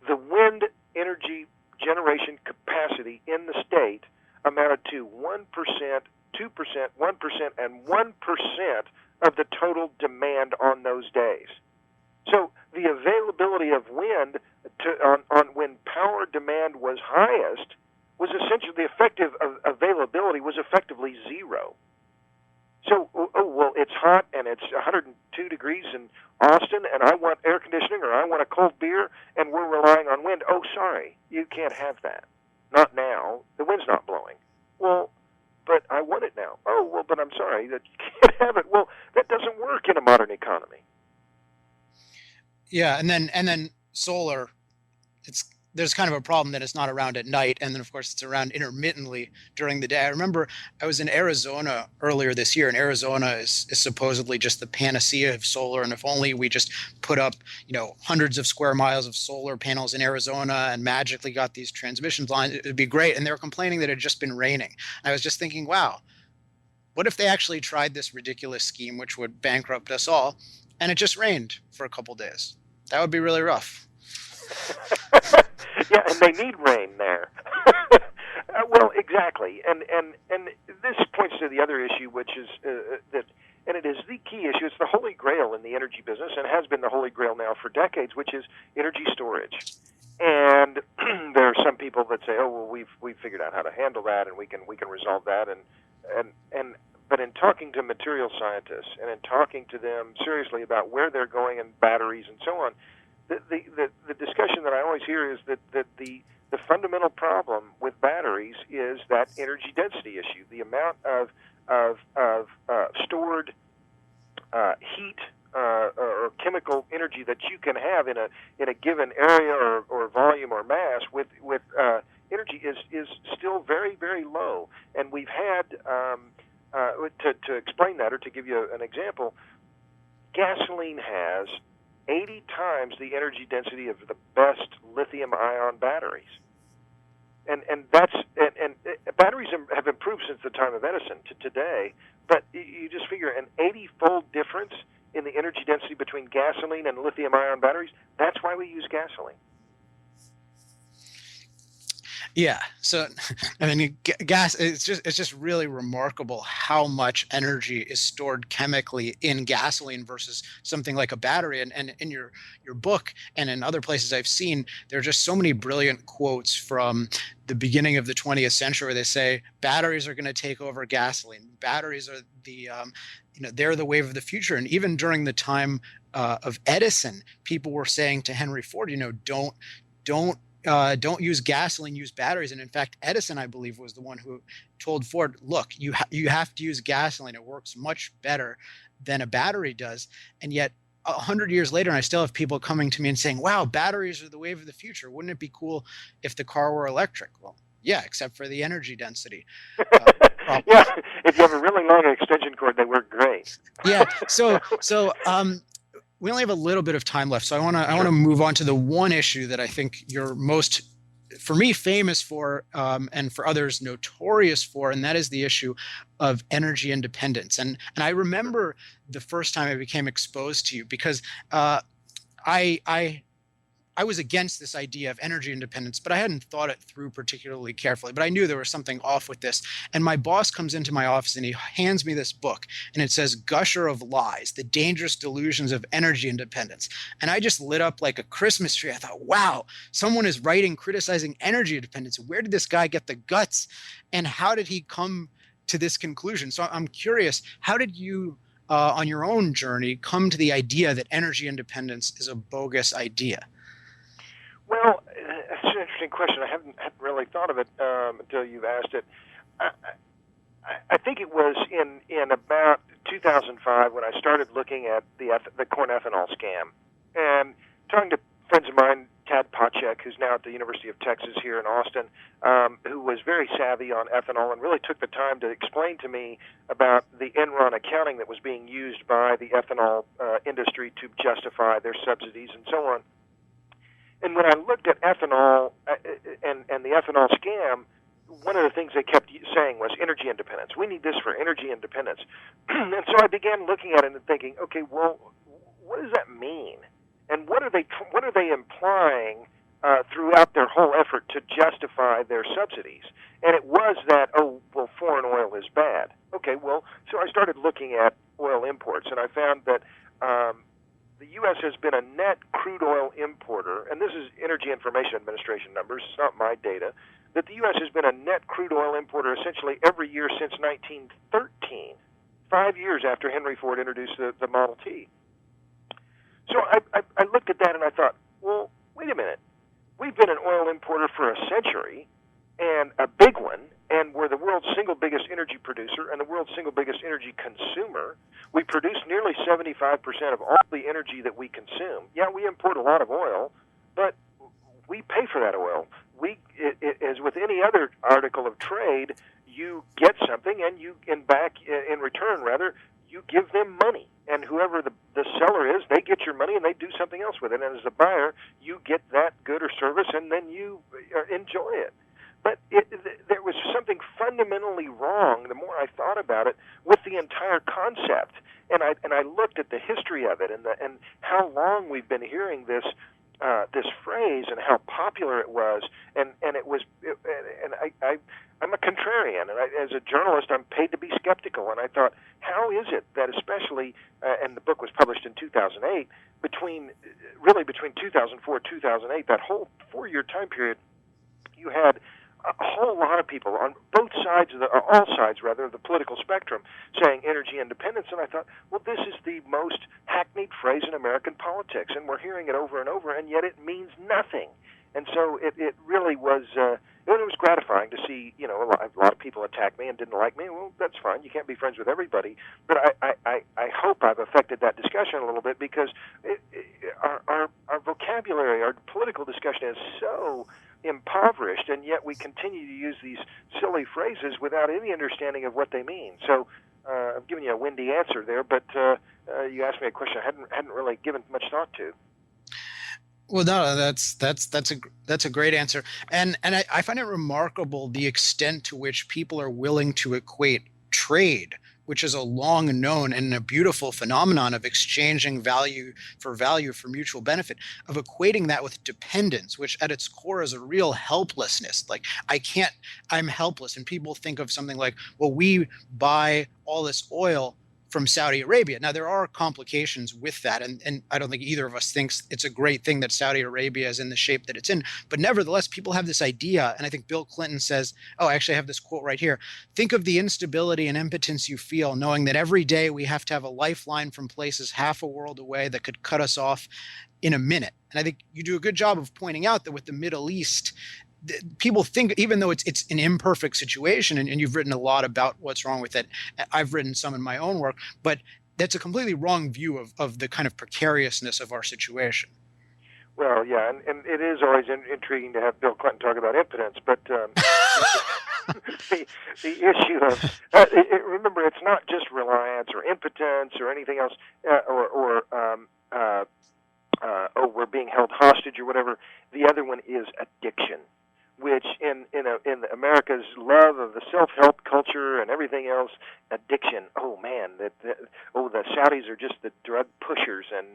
the wind energy generation capacity in the state amounted to 1%, 2%, 1%, and 1% of the total demand on those days. So the availability of wind on when power demand was highest was essentially the effective availability was effectively zero. So, well, it's hot and it's 102 degrees in Austin, and I want air conditioning or I want a cold beer, and we're relying on wind. Oh, sorry, you can't have that. Not now. The wind's not blowing. Well, but I want it now. Oh, well, but I'm sorry that you can't have it. Well, that doesn't work in a modern economy. Yeah, and then solar, there's kind of a problem that it's not around at night, and then of course it's around intermittently during the day. I remember I was in Arizona earlier this year, and Arizona is supposedly just the panacea of solar, and if only we just put up hundreds of square miles of solar panels in Arizona and magically got these transmission lines, it would be great. And they were complaining that it had just been raining. I was just thinking, wow, what if they actually tried this ridiculous scheme which would bankrupt us all, and it just rained for a couple days. That would be really rough. Yeah, and they need rain there. Well, exactly, and this points to the other issue, which is that, and it is the key issue. It's the holy grail in the energy business, and has been the holy grail now for decades, which is energy storage. And there are some people that say, "Oh, well, we've figured out how to handle that, and we can resolve that." But in talking to material scientists and in talking to them seriously about where they're going in batteries and so on, the discussion that I always hear is that the fundamental problem with batteries is that energy density issue, the amount of stored heat or chemical energy that you can have in a given area or volume or mass with energy is still very, very low. And we've had to explain that, or to give you an example, gasoline has 80 times the energy density of the best lithium-ion batteries. And batteries have improved since the time of Edison to today, but you just figure an 80-fold difference in the energy density between gasoline and lithium-ion batteries. That's why we use gasoline. Yeah. So, I mean, gas, it's just really remarkable how much energy is stored chemically in gasoline versus something like a battery. And in your book and in other places I've seen, there are just so many brilliant quotes from the beginning of the 20th century where they say batteries are going to take over gasoline. Batteries are they're the wave of the future. And even during the time of Edison, people were saying to Henry Ford, don't use gasoline, use batteries. And in fact, Edison, I believe, was the one who told Ford, look, you have to use gasoline. It works much better than a battery does. And yet 100 years later, and I still have people coming to me and saying, wow, batteries are the wave of the future. Wouldn't it be cool if the car were electric? Well, yeah, except for the energy density. Yeah, if you have a really long extension cord, they work great. Yeah. So we only have a little bit of time left, so I want to move on to the one issue that I think you're most, for me, famous for, and for others notorious for, and that is the issue of energy independence. And I remember the first time I became exposed to you because I was against this idea of energy independence, but I hadn't thought it through particularly carefully. But I knew there was something off with this. And my boss comes into my office and he hands me this book, and it says Gusher of Lies, The Dangerous Delusions of Energy Independence. And I just lit up like a Christmas tree. I thought, wow, someone is writing criticizing energy independence. Where did this guy get the guts? And how did he come to this conclusion? So I'm curious, how did you, on your own journey, come to the idea that energy independence is a bogus idea? Well, that's an interesting question. I hadn't really thought of it until you've asked it. I think it was in about 2005 when I started looking at the corn ethanol scam, and talking to friends of mine, Tad Pochek, who's now at the University of Texas here in Austin, who was very savvy on ethanol and really took the time to explain to me about the Enron accounting that was being used by the ethanol industry to justify their subsidies and so on. And when I looked at ethanol and the ethanol scam, one of the things they kept saying was energy independence. We need this for energy independence. And so I began looking at it and thinking, okay, well, what does that mean? And what are they implying throughout their whole effort to justify their subsidies? And it was that, oh, well, foreign oil is bad. Okay, well, so I started looking at oil imports, and I found that the U.S. has been a net crude oil importer, and this is Energy Information Administration numbers, it's not my data, that the U.S. has been a net crude oil importer essentially every year since 1913, 5 years after Henry Ford introduced the Model T. So I looked at that and I thought, well, wait a minute. We've been an oil importer for a century, and a big one, and we're the world's single biggest energy producer and the world's single biggest energy consumer. We produce nearly 75% of all the energy that we consume. Yeah, we import a lot of oil, but we pay for that oil. As with any other article of trade, you get something, and in return, you give them money. And whoever the seller is, they get your money and they do something else with it. And as a buyer, you get that good or service, and then you enjoy it. But there was something fundamentally wrong, the more I thought about it, with the entire concept. and I looked at the history of it and how long we've been hearing this phrase and how popular it was, and I'm a contrarian, and as a journalist, I'm paid to be skeptical. And I thought, how is it that, especially, and the book was published in 2008, between 2004 and 2008, that whole 4-year time period, you had a whole lot of people on both sides all sides rather, of the political spectrum saying energy independence. And I thought, well, this is the most hackneyed phrase in American politics, and we're hearing it over and over, and yet it means nothing. And so it really was it was gratifying to see, a lot of people attack me and didn't like me. Well, that's fine. You can't be friends with everybody. But I hope I've affected that discussion a little bit, because our vocabulary, our political discussion is so impoverished, and yet we continue to use these silly phrases without any understanding of what they mean. So I've given you a windy answer there, but you asked me a question I hadn't really given much thought to. Well, no, that's a great answer, and I find it remarkable the extent to which people are willing to equate trade, which is a long known and a beautiful phenomenon of exchanging value for mutual benefit, of equating that with dependence, which at its core is a real helplessness. Like, I'm helpless. And people think of something like, well, we buy all this oil from Saudi Arabia. Now, there are complications with that, and I don't think either of us thinks it's a great thing that Saudi Arabia is in the shape that it's in. But nevertheless, people have this idea, and I think Bill Clinton says, I actually have this quote right here. Think of the instability and impotence you feel knowing that every day we have to have a lifeline from places half a world away that could cut us off in a minute. And I think you do a good job of pointing out that with the Middle East, people think, even though it's an imperfect situation, and you've written a lot about what's wrong with it. I've written some in my own work, but that's a completely wrong view of the kind of precariousness of our situation. Well, yeah, and it is always intriguing to have Bill Clinton talk about impotence, but the issue of remember, it's not just reliance or impotence or anything else, we're being held hostage or whatever. The other one is addiction, which in America's love of the self-help culture and everything else, addiction. Oh man, the Saudis are just the drug pushers, and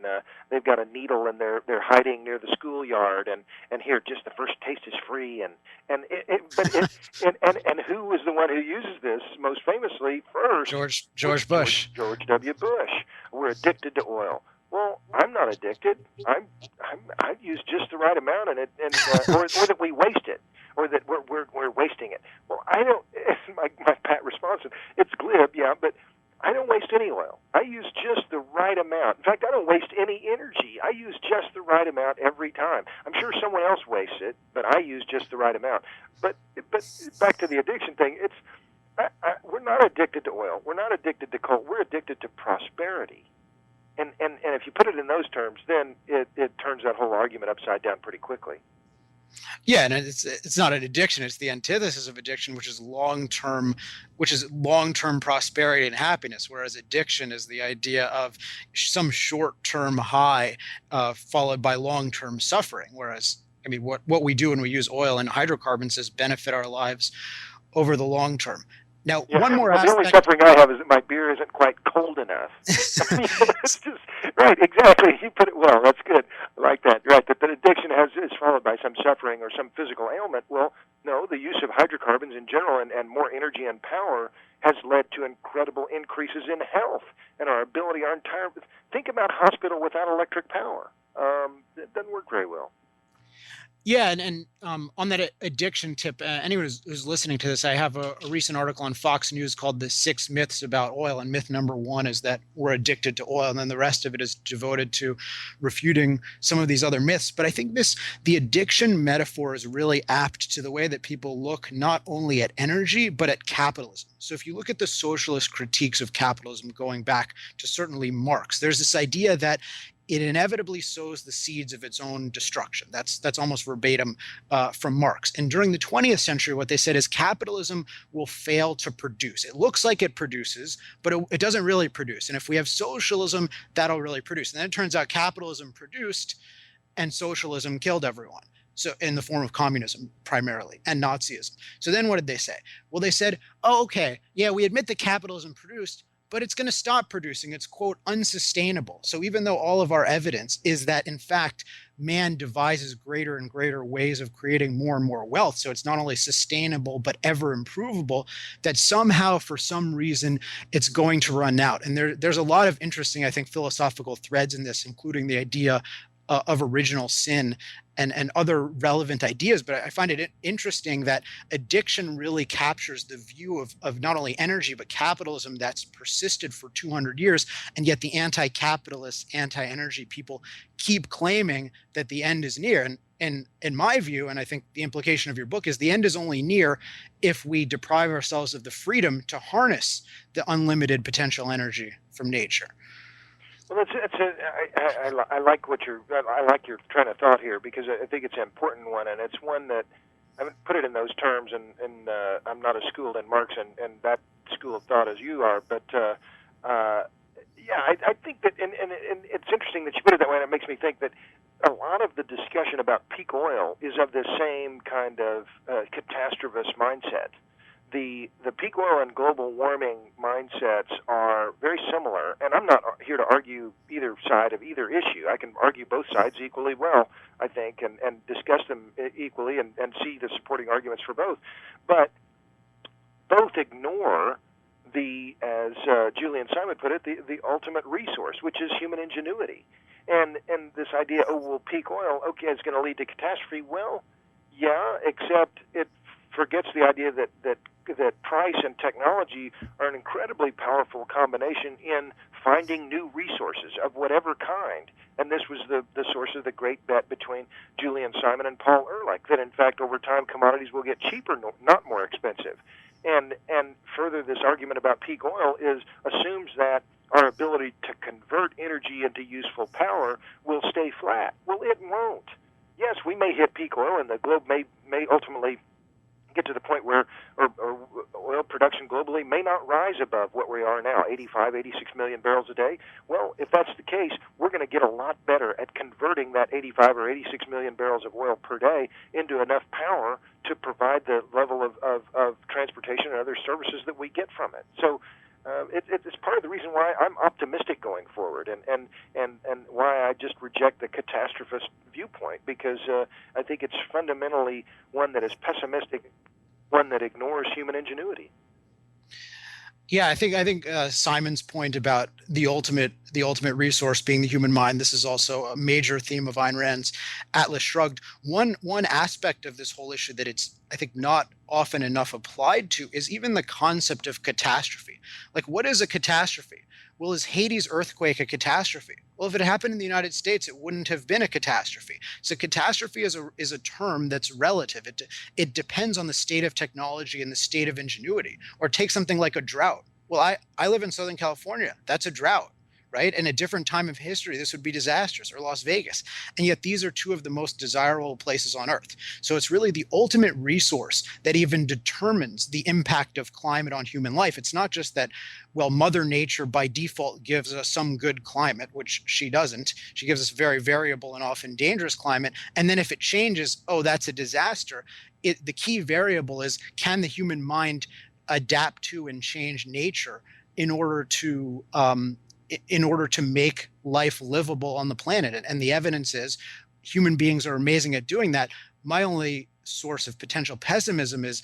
they've got a needle and they're hiding near the schoolyard, and here, just the first taste is free, and who is the one who uses this most famously first? George Bush. George W. Bush. We're addicted to oil. Well, I'm not addicted. I use just the right amount in it, or that we waste it, or that we're wasting it. Well, I don't. My pat response is, it's glib, yeah, but I don't waste any oil. I use just the right amount. In fact, I don't waste any energy. I use just the right amount every time. I'm sure someone else wastes it, but I use just the right amount. But back to the addiction thing, we're not addicted to oil. We're not addicted to coal. We're addicted to prosperity. And if you put it in those terms, then it turns that whole argument upside down pretty quickly. Yeah, and it's not an addiction; it's the antithesis of addiction, which is long-term prosperity and happiness. Whereas addiction is the idea of some short-term high followed by long-term suffering. Whereas, I mean, what we do when we use oil and hydrocarbons is benefit our lives over the long term. Now, one more aspect. The only suffering I have is that my beer isn't quite cold enough. I mean, it's just, right, exactly. You put it well. That's good. I like that. Right, that addiction is followed by some suffering or some physical ailment. Well, no, the use of hydrocarbons in general and more energy and power has led to incredible increases in health and our ability, think about hospital without electric power. It doesn't work very well. Yeah, and on that addiction tip, anyone who's listening to this, I have a recent article on Fox News called "The 6 Myths About Oil," and myth number 1 is that we're addicted to oil, and then the rest of it is devoted to refuting some of these other myths. But I think the addiction metaphor is really apt to the way that people look not only at energy, but at capitalism. So if you look at the socialist critiques of capitalism going back to certainly Marx, there's this idea that it inevitably sows the seeds of its own destruction. That's almost verbatim from Marx. And during the 20th century, what they said is capitalism will fail to produce. It looks like it produces, but it doesn't really produce. And if we have socialism, that'll really produce. And then it turns out capitalism produced and socialism killed everyone. So in the form of communism primarily, and Nazism. So then what did they say? Well, they said, oh, okay, yeah, we admit that capitalism produced, but it's going to stop producing. It's, quote, unsustainable. So even though all of our evidence is that, in fact, man devises greater and greater ways of creating more and more wealth, so it's not only sustainable but ever improvable, that somehow, for some reason, it's going to run out. And there's a lot of interesting, I think, philosophical threads in this, including the idea of original sin and other relevant ideas. But I find it interesting that addiction really captures the view of not only energy, but capitalism that's persisted for 200 years. And yet the anti-capitalist, anti-energy people keep claiming that the end is near. And in my view, and I think the implication of your book is, the end is only near if we deprive ourselves of the freedom to harness the unlimited potential energy from nature. Well, I like I like your train of thought here, because I think it's an important one, and it's one that I haven't put it in those terms, and I'm not as schooled in Marx and that school of thought as you are, but yeah, I think that, and it's interesting that you put it that way, and it makes me think that a lot of the discussion about peak oil is of the same kind of catastrophist mindset. The peak oil and global warming mindsets are very similar, and I'm not here to argue either side of either issue. I can argue both sides equally well, I think, and discuss them equally and see the supporting arguments for both. But both ignore as Julian Simon put it, the ultimate resource, which is human ingenuity. And this idea, well, peak oil, okay, it's going to lead to catastrophe. Well, yeah, except it forgets the idea that price and technology are an incredibly powerful combination in finding new resources of whatever kind. And this was the source of the great bet between Julian Simon and Paul Ehrlich, that in fact over time commodities will get cheaper, not more expensive. And further, this argument about peak oil assumes that our ability to convert energy into useful power will stay flat. Well, it won't. Yes, we may hit peak oil, and the globe may ultimately get to the point where oil production globally may not rise above what we are now, 85, 86 million barrels a day. Well, if that's the case, we're going to get a lot better at converting that 85 or 86 million barrels of oil per day into enough power to provide the level of transportation and other services that we get from it. So it's part of the reason why I'm optimistic going forward, and why I just reject the catastrophist viewpoint, because I think it's fundamentally one that is pessimistic, one that ignores human ingenuity. Yeah, I think Simon's point about the ultimate resource being the human mind. This is also a major theme of Ayn Rand's Atlas Shrugged. One aspect of this whole issue that it's, I think, not often enough applied to is even the concept of catastrophe. Like, what is a catastrophe? Well, is Haiti's earthquake a catastrophe? Well, if it happened in the United States, it wouldn't have been a catastrophe. So catastrophe is a term that's relative. It depends on the state of technology and the state of ingenuity. Or take something like a drought. Well, I live in Southern California. That's a drought, right? In a different time of history, this would be disastrous, or Las Vegas. And yet these are two of the most desirable places on Earth. So it's really the ultimate resource that even determines the impact of climate on human life. It's not just that, well, Mother Nature by default gives us some good climate, which she doesn't. She gives us very variable and often dangerous climate. And then if it changes, oh, that's a disaster. The key variable is, can the human mind adapt to and change nature in order to make life livable on the planet? And the evidence is human beings are amazing at doing that. My only source of potential pessimism is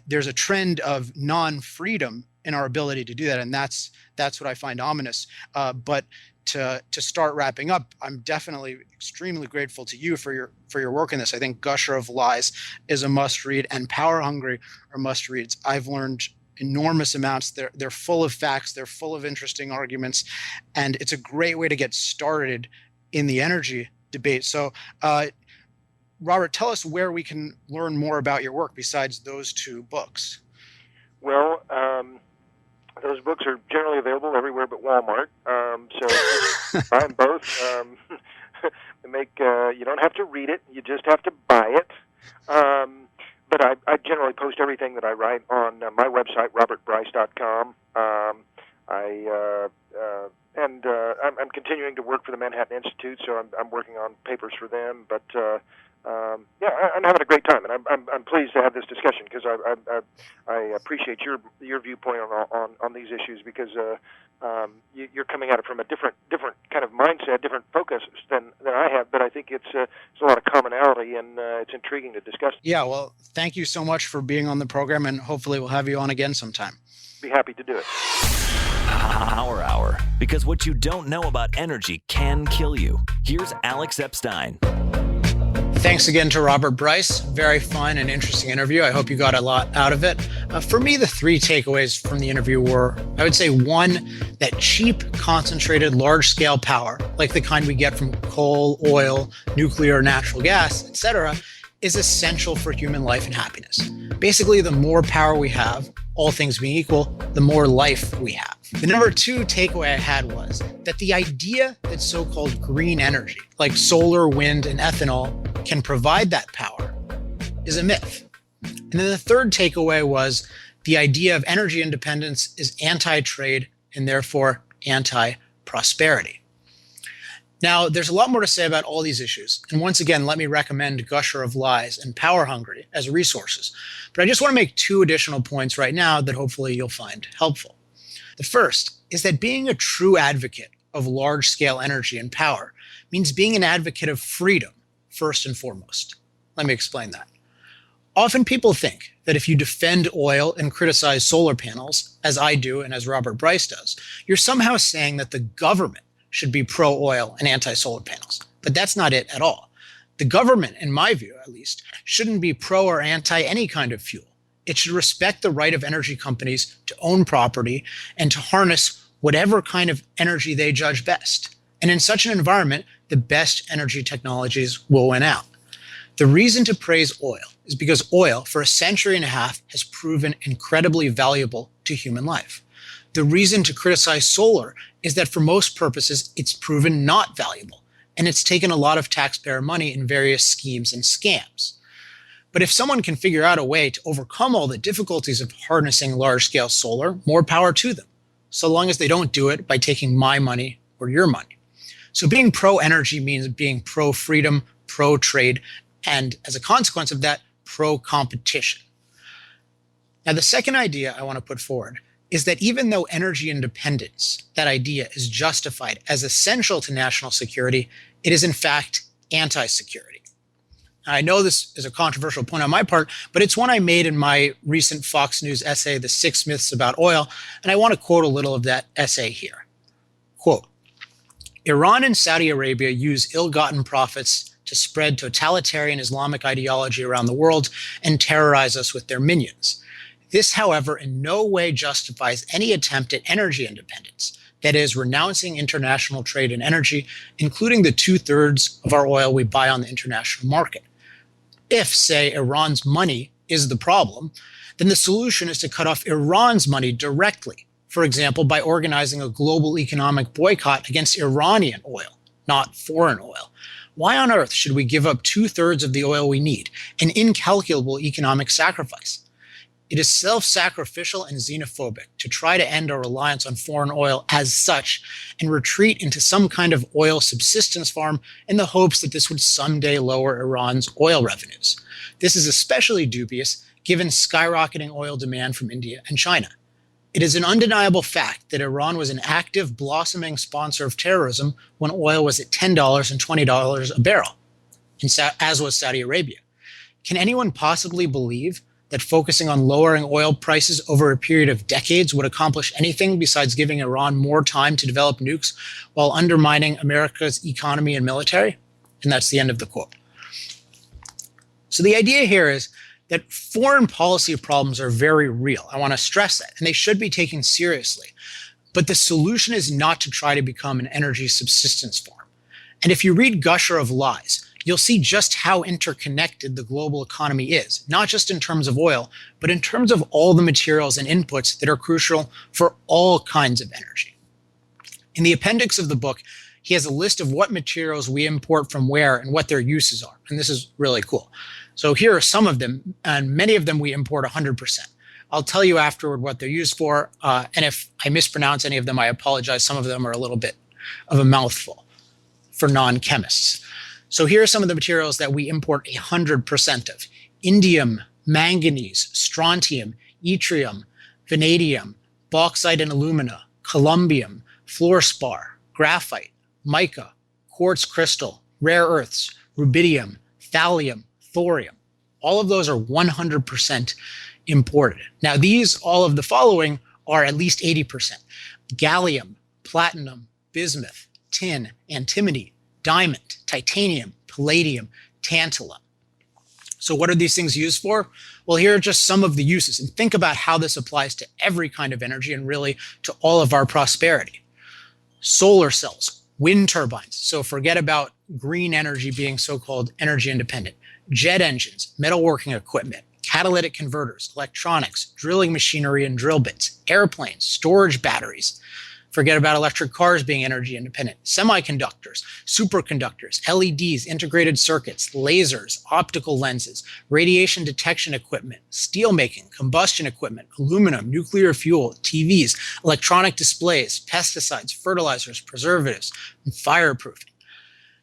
there's a trend of non-freedom in our ability to do that, and that's what I find ominous. But to start wrapping up, I'm definitely extremely grateful to you for your work in this. I think Gusher of Lies is a must-read, and Power Hungry are must-reads. I've learned enormous amounts. They're full of facts. They're full of interesting arguments, and it's a great way to get started in the energy debate. So, Robert, tell us where we can learn more about your work besides those two books. Well, those books are generally available everywhere but Walmart, so buy them both. You don't have to read it; you just have to buy it. But I generally post everything that I write on my website, robertbryce.com. I'm continuing to work for the Manhattan Institute, so I'm working on papers for them. But I'm having a great time, and I'm pleased to have this discussion, because I appreciate your viewpoint on these issues, because you're coming at it from a different kind of mindset, different focus than I have. But I think it's a lot of commonality, and it's intriguing to discuss. Yeah, well, thank you so much for being on the program, and hopefully we'll have you on again sometime. Be happy to do it. Power Hour, because what you don't know about energy can kill you. Here's Alex Epstein. Thanks again to Robert Bryce. Very fun and interesting interview. I hope you got a lot out of it. For me, the three takeaways from the interview were, I would say, one, that cheap, concentrated, large-scale power, like the kind we get from coal, oil, nuclear, natural gas, etc., is essential for human life and happiness. Basically, the more power we have, all things being equal, the more life we have. The number two takeaway I had was that the idea that so-called green energy, like solar, wind, and ethanol, can provide that power is a myth. And then the third takeaway was the idea of energy independence is anti-trade and therefore anti-prosperity. Now, there's a lot more to say about all these issues. And once again, let me recommend Gusher of Lies and Power Hungry as resources. But I just want to make two additional points right now that hopefully you'll find helpful. The first is that being a true advocate of large-scale energy and power means being an advocate of freedom, first and foremost. Let me explain that. Often people think that if you defend oil and criticize solar panels, as I do and as Robert Bryce does, you're somehow saying that the government should be pro-oil and anti-solar panels. But that's not it at all. The government, in my view at least, shouldn't be pro or anti any kind of fuel. It should respect the right of energy companies to own property and to harness whatever kind of energy they judge best. And in such an environment, the best energy technologies will win out. The reason to praise oil is because oil, for a century and a half, has proven incredibly valuable to human life. The reason to criticize solar is that for most purposes, it's proven not valuable, and it's taken a lot of taxpayer money in various schemes and scams. But if someone can figure out a way to overcome all the difficulties of harnessing large-scale solar, more power to them, so long as they don't do it by taking my money or your money. So being pro-energy means being pro-freedom, pro-trade, and as a consequence of that, pro-competition. Now, the second idea I want to put forward is that even though energy independence, that idea, is justified as essential to national security, it is in fact anti-security. I know this is a controversial point on my part, but it's one I made in my recent Fox News essay, The 6 Myths About Oil, and I want to quote a little of that essay here. Quote, Iran and Saudi Arabia use ill-gotten profits to spread totalitarian Islamic ideology around the world and terrorize us with their minions. This, however, in no way justifies any attempt at energy independence, that is, renouncing international trade in energy, including the 2/3 of our oil we buy on the international market. If, say, Iran's money is the problem, then the solution is to cut off Iran's money directly, for example, by organizing a global economic boycott against Iranian oil, not foreign oil. Why on earth should we give up 2/3 of the oil we need, an incalculable economic sacrifice? It is self-sacrificial and xenophobic to try to end our reliance on foreign oil as such and retreat into some kind of oil subsistence farm in the hopes that this would someday lower Iran's oil revenues. This is especially dubious given skyrocketing oil demand from India and China. It is an undeniable fact that Iran was an active, blossoming sponsor of terrorism when oil was at $10 and $20 a barrel, as was Saudi Arabia. Can anyone possibly believe that focusing on lowering oil prices over a period of decades would accomplish anything besides giving Iran more time to develop nukes while undermining America's economy and military? And that's the end of the quote. So the idea here is that foreign policy problems are very real. I want to stress that, and they should be taken seriously. But the solution is not to try to become an energy subsistence farm. And if you read Gusher of Lies, you'll see just how interconnected the global economy is, not just in terms of oil, but in terms of all the materials and inputs that are crucial for all kinds of energy. In the appendix of the book, he has a list of what materials we import from where and what their uses are. And this is really cool. So here are some of them, and many of them we import 100%. I'll tell you afterward what they're used for, and if I mispronounce any of them, I apologize. Some of them are a little bit of a mouthful for non-chemists. So here are some of the materials that we import 100% of: indium, manganese, strontium, yttrium, vanadium, bauxite and alumina, columbium, fluorspar, graphite, mica, quartz crystal, rare earths, rubidium, thallium, thorium. All of those are 100% imported. Now, all of the following are at least 80%. Gallium, platinum, bismuth, tin, antimony, diamond, titanium, palladium, tantalum. So what are these things used for? Well, here are just some of the uses. And think about how this applies to every kind of energy and really to all of our prosperity. Solar cells, wind turbines. So forget about green energy being so-called energy independent. Jet engines, metalworking equipment, catalytic converters, electronics, drilling machinery and drill bits, airplanes, storage batteries. Forget about electric cars being energy independent. Semiconductors, superconductors, LEDs, integrated circuits, lasers, optical lenses, radiation detection equipment, steel making, combustion equipment, aluminum, nuclear fuel, TVs, electronic displays, pesticides, fertilizers, preservatives, and fireproofing.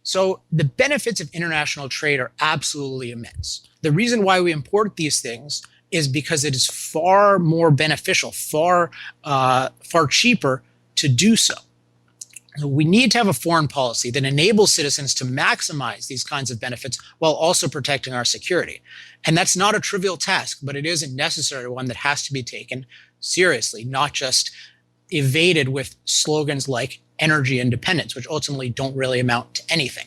So the benefits of international trade are absolutely immense. The reason why we import these things is because it is far more beneficial, far cheaper to do so. We need to have a foreign policy that enables citizens to maximize these kinds of benefits while also protecting our security. And that's not a trivial task, but it is a necessary one that has to be taken seriously, not just evaded with slogans like energy independence, which ultimately don't really amount to anything.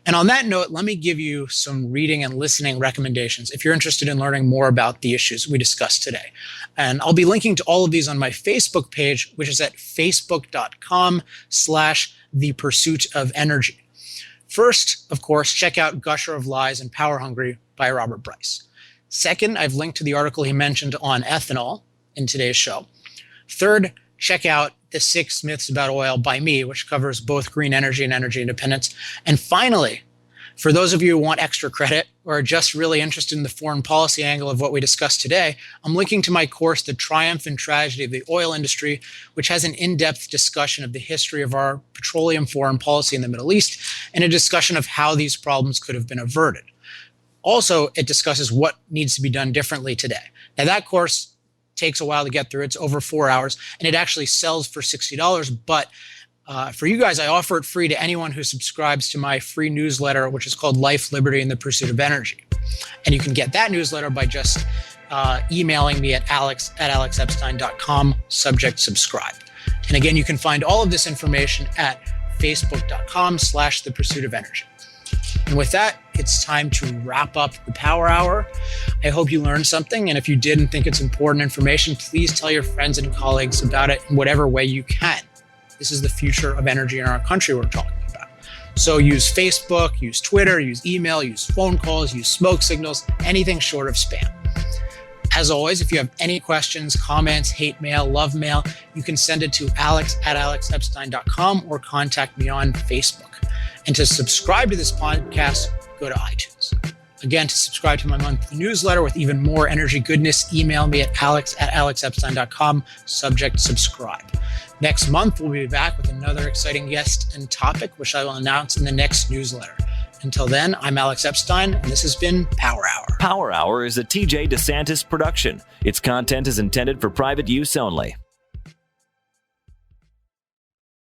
And on that note, let me give you some reading and listening recommendations if you're interested in learning more about the issues we discussed today. And I'll be linking to all of these on my Facebook page, which is at facebook.com/thepursuitof-energy. First, of course, check out Gusher of Lies and Power Hungry by Robert Bryce. Second, I've linked to the article he mentioned on ethanol in today's show. Third, check out The 6 Myths About Oil by me, which covers both green energy and energy independence. And finally, for those of you who want extra credit or are just really interested in the foreign policy angle of what we discussed today, I'm linking to my course, The Triumph and Tragedy of the Oil Industry, which has an in-depth discussion of the history of our petroleum foreign policy in the Middle East and a discussion of how these problems could have been averted. Also, it discusses what needs to be done differently today. Now, that course takes a while to get through. It's over 4 hours, and it actually sells for $60. But for you guys, I offer it free to anyone who subscribes to my free newsletter, which is called Life, Liberty, and the Pursuit of Energy. And you can get that newsletter by just emailing me at alex@alexepstein.com, subject subscribe. And again, you can find all of this information at facebook.com/thepursuitof-energy. And with that, it's time to wrap up the Power Hour. I hope you learned something. And if you did and think it's important information, please tell your friends and colleagues about it in whatever way you can. This is the future of energy in our country we're talking about. So use Facebook, use Twitter, use email, use phone calls, use smoke signals, anything short of spam. As always, if you have any questions, comments, hate mail, love mail, you can send it to alex@alexepstein.com or contact me on Facebook. And to subscribe to this podcast, go to iTunes. Again, to subscribe to my monthly newsletter with even more energy goodness, email me at alex@alexepstein.com, subject subscribe. Next month, we'll be back with another exciting guest and topic, which I will announce in the next newsletter. Until then, I'm Alex Epstein, and this has been Power Hour. Power Hour is a TJ DeSantis production. Its content is intended for private use only.